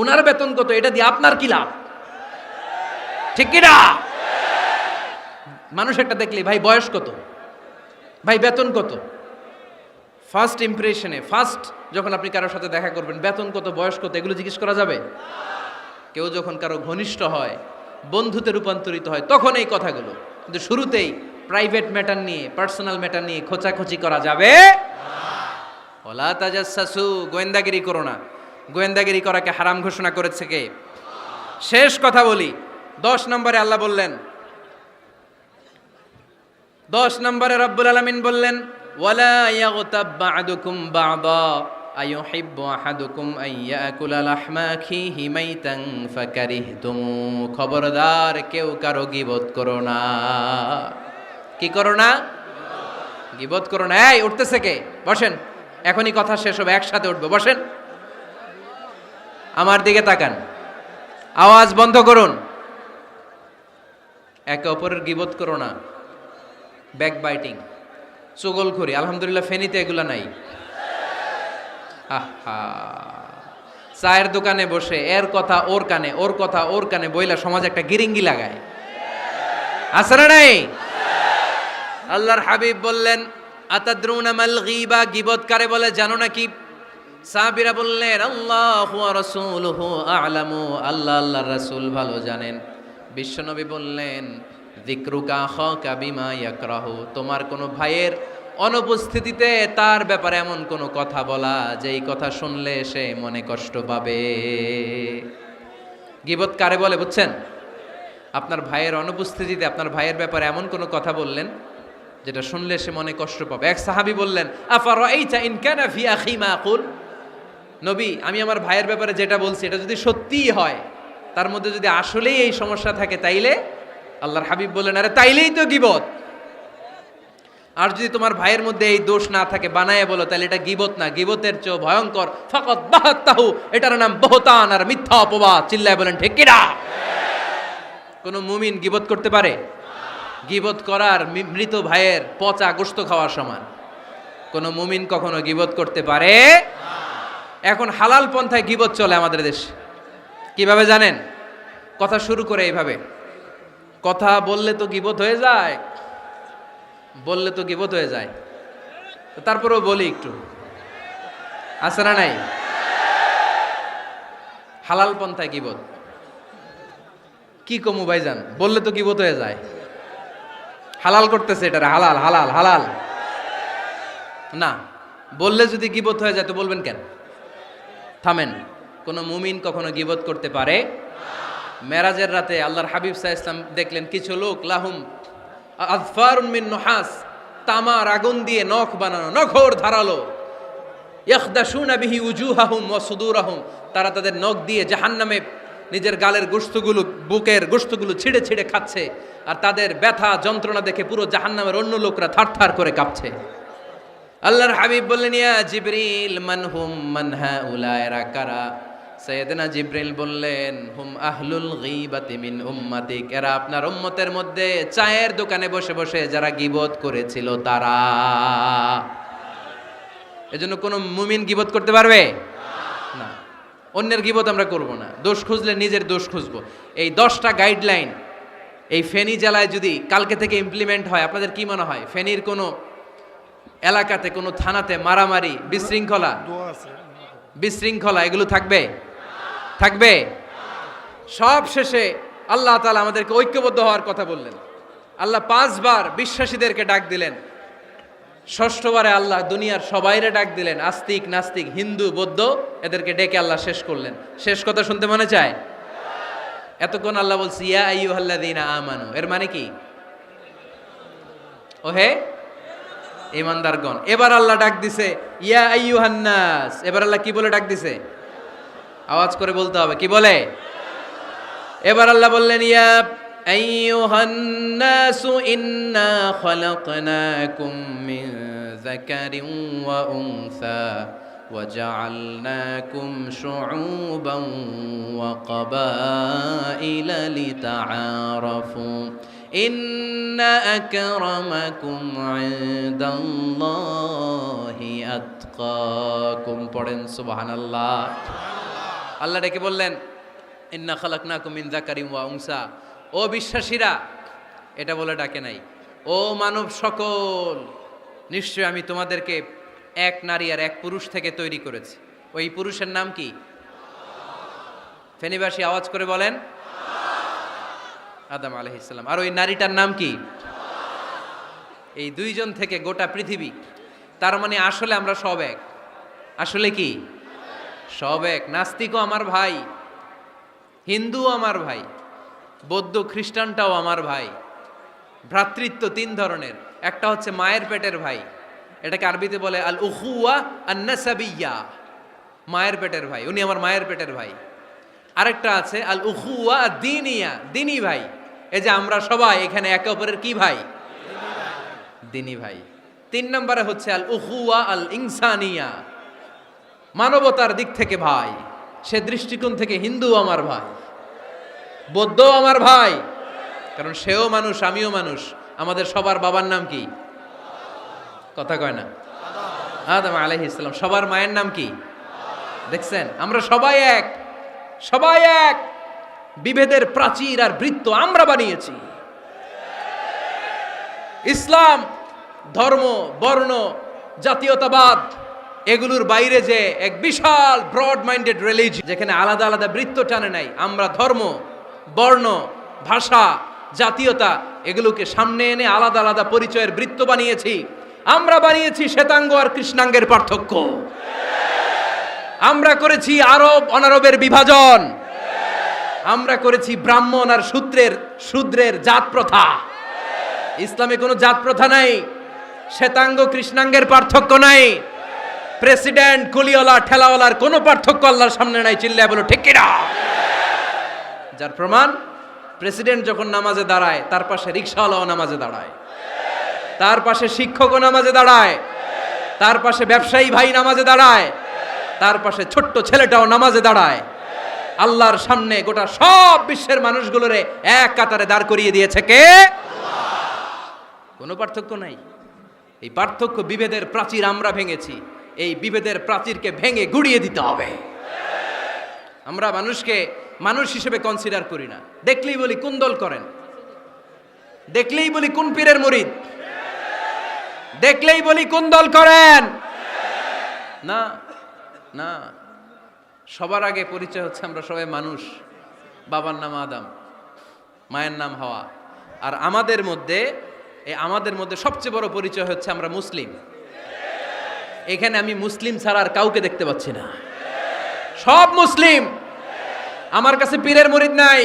উনার বেতন কত? এটা দিয়ে আপনার কি লাভ? ঠিক কি না? মানুষ একটা দেখলে ভাই বয়স কত, ভাই বেতন কত, ফার্স্ট ইমপ্রেশনে, ফার্স্ট যখন আপনি কারোর সাথে দেখা করবেন বেতন কত, বয়স কত, এগুলো জিজ্ঞেস করা যাবে? কেউ যখন কারো ঘনিষ্ঠ হয়, বন্ধুতে রূপান্তরিত হয়, তখন এই কথাগুলো। কিন্তু শুরুতেই প্রাইভেট ম্যাটার নিয়ে, পার্সোনাল ম্যাটার নিয়ে খোঁচাখুচি করা যাবে ওয়ালা তাজাসসু, গোয়েন্দাগিরি করো না। গোয়েন্দাগিরি করাকে হারাম ঘোষণা করেছে কে? শেষ কথা বলি, 10 নম্বরে আল্লাহ বললেন, 10 নম্বরে রব্বুল আলামিন বললেন ওয়ালা ইয়াগতাব বা'দুকুম বা'দা আইয়ুহিব্বু আহাদুকুম আইয়াকুলা লাহমা আখিহি মাইতান ফাকারিহতুম। খবরদার কেউ কারো গীবত করো না। কি করো না? গীবত করো না। এই উঠতেছে কে? বসেন, এখনই কথা শেষ হবে, একসাথে উঠবো। বসেন, আমার দিকে তাকান, আওয়াজ বন্ধ করুন। একে অপরের গীবত করো না। ব্যাকবাইটিং, চুগলখড়ি, আলহামদুলিল্লাহ ফেনীতে এগুলা নাই। আহা, চায়ের দোকানে বসে এর কথা ওর কানে, ওর কথা ওর কানে বইলা সমাজ একটা গিরিঙ্গি লাগায়। আছে না নাই? আল্লাহর হাবিব বললেন আতাদরুনা মাল গীবা, গীবত কারে বলে জানো নাকি? সাহাবীরা বললেন আল্লাহু ওয়া রাসূলুহু আ'লামু, আল্লাহ আল্লাহর রাসূল ভালো জানেন। বিশ্বনবী বললেন যিকরুকা আখাকা বিমা ইয়াকরাহু, তোমার কোনো ভাইয়ের অনুপস্থিতিতে তার ব্যাপারে এমন কোনো কথা বলা যেই কথা শুনলে সে মনে কষ্ট পাবে। গীবত কারে বলে বুঝছেন? আপনার ভাইয়ের অনুপস্থিতিতে আপনার ভাইয়ের ব্যাপারে এমন কোনো কথা বললেন যেটা শুনলে সে মনে কষ্ট পাবে। এক সাহাবী বললেন আফারাইতা ইন কানা ফি আখি মা আকুল, নবী আমি আমার ভাইয়ের ব্যাপারে যেটা বলছি এটা যদি সত্যিই হয়, তার মধ্যে যদি আসলেই এই সমস্যা থাকে, তাইলে? আল্লাহর হাবিব বললেন আরে তাইলেই তো গীবত। আর যদি তোমার ভাইয়ের মধ্যে এই দোষ না থাকে, বানায়ে বলো, তাহলে এটা গীবত না, গীবতের চেয়ে ভয়ঙ্কর। ফাকাত বাহাত্তাহু, এটার নাম বহতান আর মিথ্যা অপবাদ। চিল্লায় বলেন ঠিক কি না? কোন মুমিন গীবত করতে পারে? গীবত করার মৃত ভাইয়ের পচা গোশত খাওয়ার সমান। কোন মুমিন কখনো গীবত করতে পারে? এখন হালাল পন্থায় গীবত চলে আমাদের দেশে। কিভাবে জানেন? কথা শুরু করে এইভাবে, কথা বললে তো গীবত হয়ে যায়, বললে তো গীবত হয়ে যায়, তারপরেও বলি একটু। আছে না নাই? হালাল পন্থায় গীবত কি কমু ভাইজান, বললে তো গীবত হয়ে যায়। হালাল করতেছে এটা, হালাল হালাল হালাল না, বললে যদি গীবত হয়ে যায় তো বলবেন কেন? থামেন। কোন মুমিন কখনো গীবত করতে পারে? মেরাজের রাতে আল্লাহর হাবিব সাল্লাল্লাহু আলাইহি ওয়াসাল্লাম দেখলেন কিছু লোক লাহুম আযফারুন মিন নুহাস, তামার আগুন দিয়ে নখ বানানো, নখর ধারালো, ইয়াখদাশুনা বিহি উজুহাহুম ওয়া সুদুরাহুম, তারা তাদের নখ দিয়ে জাহান্নামে নিজের গালের গোশতগুলো, বুকের গোশতগুলো ছিঁড়ে ছিঁড়ে খাচ্ছে। আর তাদের ব্যথা যন্ত্রণা দেখে পুরো জাহান্নামের অন্য লোকরা থারথার করে কাঁপছে। আল্লাহর হাবিব বললেন ইয়া জিবরিল মানহুম মান হাউলা, এরা কারা? সাইয়েদনা জিবরিল বললেন হুম আহলুল গীবাতি মিন উম্মাতিক, এরা আপনার উম্মতের মধ্যে চায়ের দোকানে বসে বসে যারা গীবত করেছিল তারা। এজন্য কোন মুমিন গীবত করতে পারবে না। অন্যের গীবত আমরা করব না। দোষ খুঁজলে নিজের দোষ খুঁজবো। এই 10টা গাইডলাইন এই ফেনী জেলায় যদি কালকে থেকে ইমপ্লিমেন্ট হয়, আপনাদের কি মনে হয় ফেনীর কোনো এলাকাতে, কোনো থানাতে মারামারি, বিশৃঙ্খলা এগুলো থাকবে? থাকবে? সব শেষে আল্লাহ তাআলা আমাদেরকে ঐক্যবদ্ধ হওয়ার কথা বললেন। আল্লাহ 5 বার বিশ্বাসীদেরকে ডাক দিলেন, 6ঠবারে আল্লাহ দুনিয়ার সবাইরে ডাক দিলেন, আস্তিক নাস্তিক হিন্দু বৌদ্ধ এদেরকে ডেকে আল্লাহ শেষ করলেন। শেষ কথা শুনতে মনে চায়? এতক্ষণ আল্লাহ বলছে ইয়া আইয়ুহাল্লাযীনা আমানু, এর মানে কি? ওহে ঈমানদারগণ। এবার আল্লাহ ডাক দিছে ইয়া আইয়ুহান নাস। এবার আল্লাহ কি বলে ডাক দিছে? আওয়াজ করে বলতে হবে, কি বলে? এবার আল্লাহ বললেন ইয়া আইয়ুহান নাসু ইন্না খালাকনাকুম মিন যাকারিন ওয়া উনসা وجعلناكم شعوبا وقبائل لتعارفوا إن أكرمكم عند الله أتقاكم পড়েন সুবহানাল্লাহ। আল্লাহ ডেকে বললেন ইন্না খালাকনাকুম মিন যাকারিন ওয়া উনসা, ও বিশ্বাসীরা, এটা বলে ডাকে নাই, ও মানব সকল, নিশ্চয় আমি তোমাদেরকে এক নারী আর এক পুরুষ থেকে তৈরি করেছি। ওই পুরুষের নাম কি? ফেনীবাসী আওয়াজ করে বলেন আদম আলাইহিস সালাম। আর ওই নারীটার নাম কি? এই দুইজন থেকে গোটা পৃথিবী। তার মানে আসলে আমরা সব এক। আসলে কি? সব এক। নাস্তিকও আমার ভাই, হিন্দুও আমার ভাই, বৌদ্ধ খ্রিস্টানটাও আমার ভাই। ভ্রাতৃত্ব তিন ধরনের। একটা হচ্ছে মায়ের পেটের ভাই, এটাকে আরবিতে বলে আল উখুয়া আন নাসাবিয়্যা, মায়ের পেটের ভাই, উনি আমার মায়ের পেটের ভাই। আরেকটা আছে আল উখুয়া দ্বীনিয়া, দ্বীনি ভাই। এই যে আমরা সবাই এখানে একে অপরের কি ভাই? দ্বীনি ভাই। তিন নম্বরে হচ্ছে আল উখুয়া আল ইনসানিয়া, মানবতার দিক থেকে ভাই। সে দৃষ্টিকোণ থেকে হিন্দু আমার ভাই, বৌদ্ধ আমার ভাই, কারণ সেও মানুষ আমিও মানুষ। আমাদের সবার বাবার নাম কি? কথা কয় না? আদম আলাইহিস সালাম। সবার মায়ের নাম কি? দেখছেন, আমরা সবাই এক, সবাই এক। বিভেদের প্রাচীর আর বৃত্ত আমরা বানিয়েছি। ইসলাম ধর্ম, বর্ণ, জাতীয়তাবাদ এগুলোর বাইরে যে এক বিশাল ব্রড মাইন্ডেড রিলিজিয়ন, যেখানে আলাদা আলাদা বৃত্ত টানে নাই। আমরা ধর্ম, বর্ণ, ভাষা, জাতীয়তা এগুলোকে সামনে এনে আলাদা আলাদা পরিচয়ের বৃত্ত বানিয়েছি। আমরা বানিয়েছি শ্বেতাঙ্গ আর কৃষ্ণাঙ্গের পার্থক্য। আমরা করেছি আরব অনারবের বিভাজন। আমরা করেছি ব্রাহ্মণ আর শূদ্রের জাত প্রথা। ইসলামে কোনো জাত প্রথা নাই, শ্বেতাঙ্গ কৃষ্ণাঙ্গের পার্থক্য নাই, প্রেসিডেন্ট কুলিওয়ালা ঠেলাওয়ালার কোনো পার্থক্য আল্লাহর সামনে নাই। চিল্লায় বলো ঠিক কিনা? যার প্রমাণ, প্রেসিডেন্ট যখন নামাজে দাঁড়ায় তার পাশে রিকশাওয়ালাও নামাজে দাঁড়ায়, তার পাশে শিক্ষকও নামাজে দাঁড়ায়, তার পাশে ব্যবসায়ী ভাই নামাজে দাঁড়ায়, তার পাশে ছোট্ট ছেলেটাও নামাজে দাঁড়ায়। আল্লাহর সামনে গোটা সব বিশ্বের মানুষগুলোরে এক কাতারে দাঁড় করিয়ে দিয়েছে কে? কোনো পার্থক্য নাই। এই পার্থক্য, বিভেদের প্রাচীর আমরা ভেঙেছি। এই বিভেদের প্রাচীরকে ভেঙে গুড়িয়ে দিতে হবে। আমরা মানুষকে মানুষ হিসেবে কনসিডার করি না। দেখলেই বলি কোন দল করেন, দেখলেই বলি কোন পীরের মুরিদ, দেখলেই বলি কোন দল করেন। না না, সবার আগে পরিচয় হচ্ছে আমরা সবাই মানুষ। বাবার নাম আদম, মায়ের নাম হাওয়া। আর আমাদের মধ্যে সবচেয়ে বড় পরিচয় হচ্ছে আমরা মুসলিম। এখানে আমি মুসলিম ছাড়া আর কাউকে দেখতে পাচ্ছি না। সব মুসলিম। আমার কাছে পীরের মুরিদ নাই,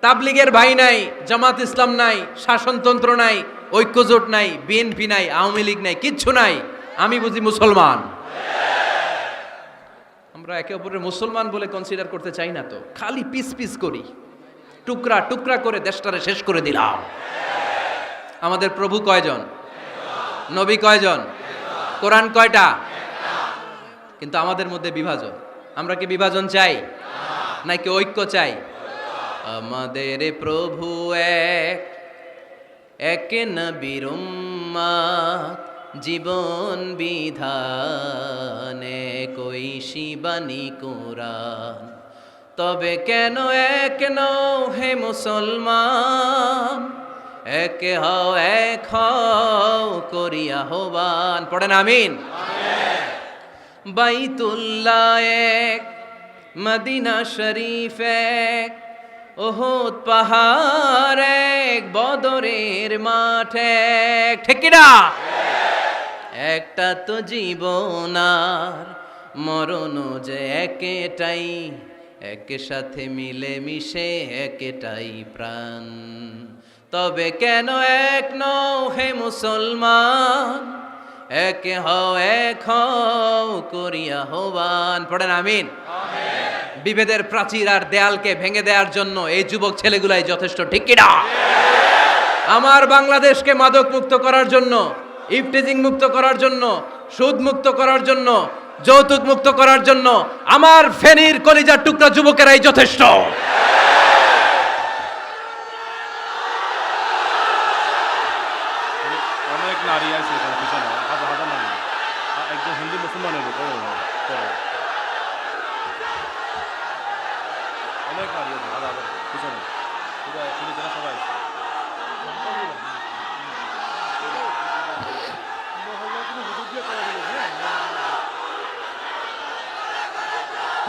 তাবলিগের ভাই নাই, জামাত ইসলাম নাই, শাসনতন্ত্র নাই, ঐক্যজোট নাই, বিএনপি নাই, আওয়ামী লীগ নাই, কিচ্ছু নাই। আমি বুঝি মুসলমান। আমরা একে অপরের মুসলমান বলে কনসিডার করতে চাই না তো, খালি পিস পিস করি, টুকরা টুকরা করে দেশটারে শেষ করে দিলাম। আমাদের প্রভু কয়জন? নবী কয়জন? কোরআন কয়টা? কিন্তু আমাদের মধ্যে বিভাজন। আমরা কি বিভাজন চাই নাকি ঐক্য চাই? আমাদের প্রভু এক, এক নবীর উম্মত, জীবন বিধানে কই শিবানী কোরআন। তবে কেন এক নও হে মুসলমান, এক হও করিয়া আহ্বান। পড়েন আমিন। বাইতুল্লাহ এক, মদিনা শরীফ এক, উহুদ পাহাড় এক, বদরের মাঠ এক। ঠিক কিনা? একটা তো জীবন আর মরণ যে একটাই, একের সাথে মিলে মিশে একটাই প্রাণ। তবে কেন এক নও হে মুসলমান, এক হও করিয়া আহ্বান। পড়েন আমিন। বিভেদের প্রাচীর আর দেয়ালকে ভেঙে দেওয়ার জন্য এই যুবক ছেলেগুলাই যথেষ্ট, ঠিক কিনা? আমার বাংলাদেশকে মাদক মুক্ত করার জন্য, ইফটিজিং মুক্ত করার জন্য, সুদ মুক্ত করার জন্য, যৌতুক মুক্ত করার জন্য আমার ফেনীর কলিজার টুকরা যুবকেরাই যথেষ্ট।
অনেক নারী আছে এখানে পিছনে, হাজার হাজার নারী, একজন হিন্দু মুসলমানের উপর অনেক নারী আছে, হাজার হাজার পিছনে, পুরো পুলিশেরা সবাই আছে।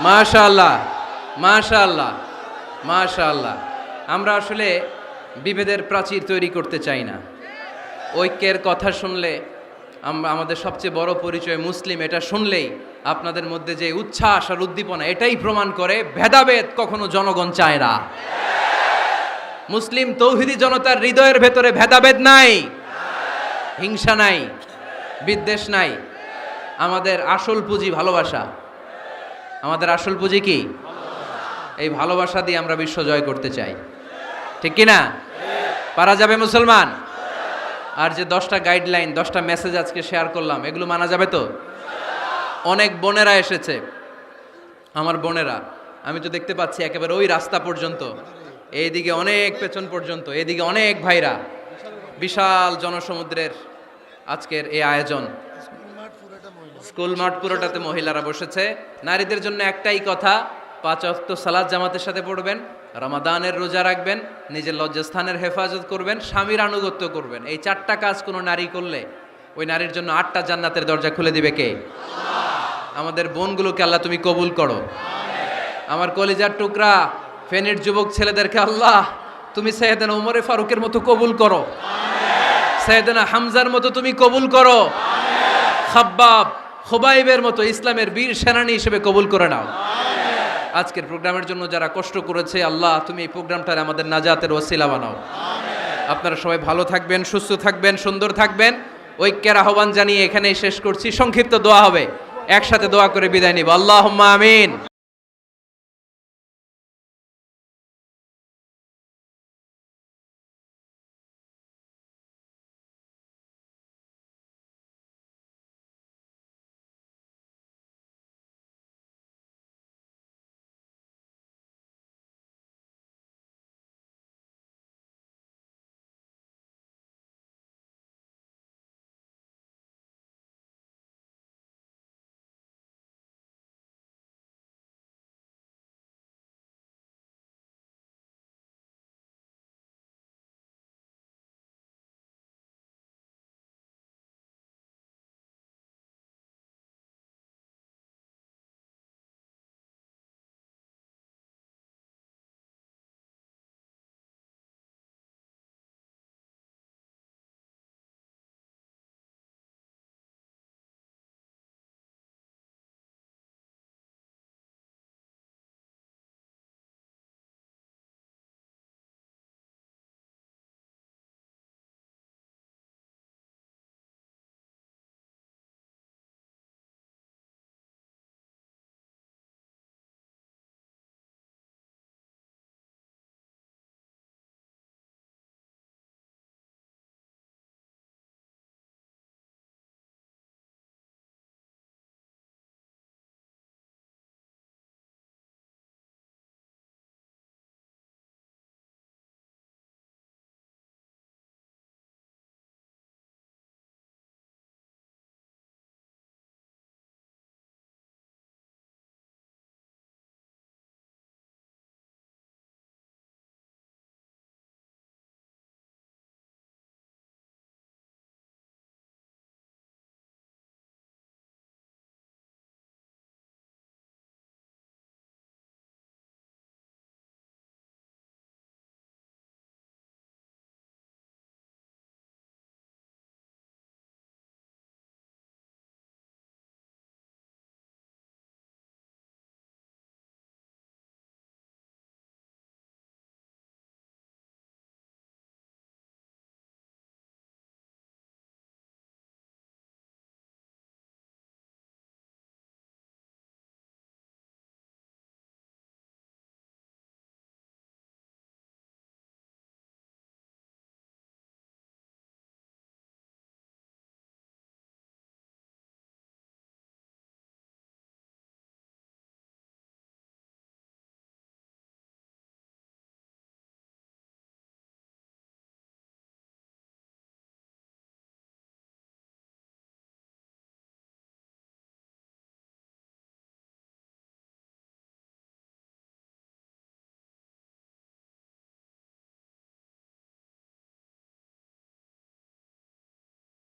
মাশাআল্লাহ, মাশাআল্লাহ, মাশাআল্লাহ। আমরা আসলে বিভেদের প্রাচীর তৈরি করতে চাই না। ঐক্যের কথা শুনলে আমাদের সবচেয়ে বড় পরিচয় মুসলিম, এটা শুনলেই আপনাদের মধ্যে যে উচ্ছ্বাস আর উদ্দীপনা, এটাই প্রমাণ করে ভেদাভেদ কখনো জনগণ চায় না। মুসলিম তৌহিদি জনতার হৃদয়ের ভেতরে ভেদাভেদ নাই, হিংসা নাই, বিদ্বেষ নাই। আমাদের আসল পুঁজি ভালোবাসা। আমাদের আসল পুঁজি কি? এই ভালোবাসা দিয়ে আমরা বিশ্ব জয় করতে চাই, ঠিক কিনা? পারা যাবে মুসলমান? আর যে 10টা গাইডলাইন, 10টা মেসেজ আজকে শেয়ার করলাম, এগুলো মানা যাবে তো? অনেক বোনেরা এসেছে, আমার বোনেরা, আমি তো দেখতে পাচ্ছি একেবারে ওই রাস্তা পর্যন্ত, এইদিকে অনেক পেছন পর্যন্ত, এইদিকে অনেক ভাইরা, বিশাল জনসমুদ্রের আজকের এই আয়োজন। স্কুল মাঠ পুরোটাতে মহিলারা বসেছে। নারীদের জন্য একটাই কথা, 5 ওয়াক্ত সালাত জামাতের সাথে পড়বেন, রমাদানের রোজা রাখবেন, নিজের লজ্জাস্থানের হেফাজত করবেন, স্বামীর আনুগত্য করবেন। এই 4টা কাজ কোনো নারী করলে ওই নারীর জন্য 8টা জান্নাতের দরজা খুলে দিবে কে? আমাদের বোনগুলোকে আল্লাহ তুমি কবুল করো। আমার কলিজার টুকরা ফেনীর যুবক ছেলেদেরকে আল্লাহ তুমি সাইয়েদনা উমরে ফারুকের মতো কবুল করো, সাইয়েদনা হামজার মতো তুমি কবুল করো, খাব্বাব খুবাইবের মতো ইসলামের বীর সেনানী হিসেবে কবুল করে নাও। আজকের প্রোগ্রামের জন্য যারা কষ্ট করেছে আল্লাহ তুমি এই প্রোগ্রামটারে আমাদের নাজাতের ওসিলা বানাও। আপনারা সবাই ভালো থাকবেন, সুস্থ থাকবেন, সুন্দর থাকবেন। ঐক্যের আহ্বান জানিয়ে এখানেই শেষ করছি। সংক্ষিপ্ত দোয়া হবে, একসাথে দোয়া করে বিদায় নিব। আল্লাহুম্মা আমিন।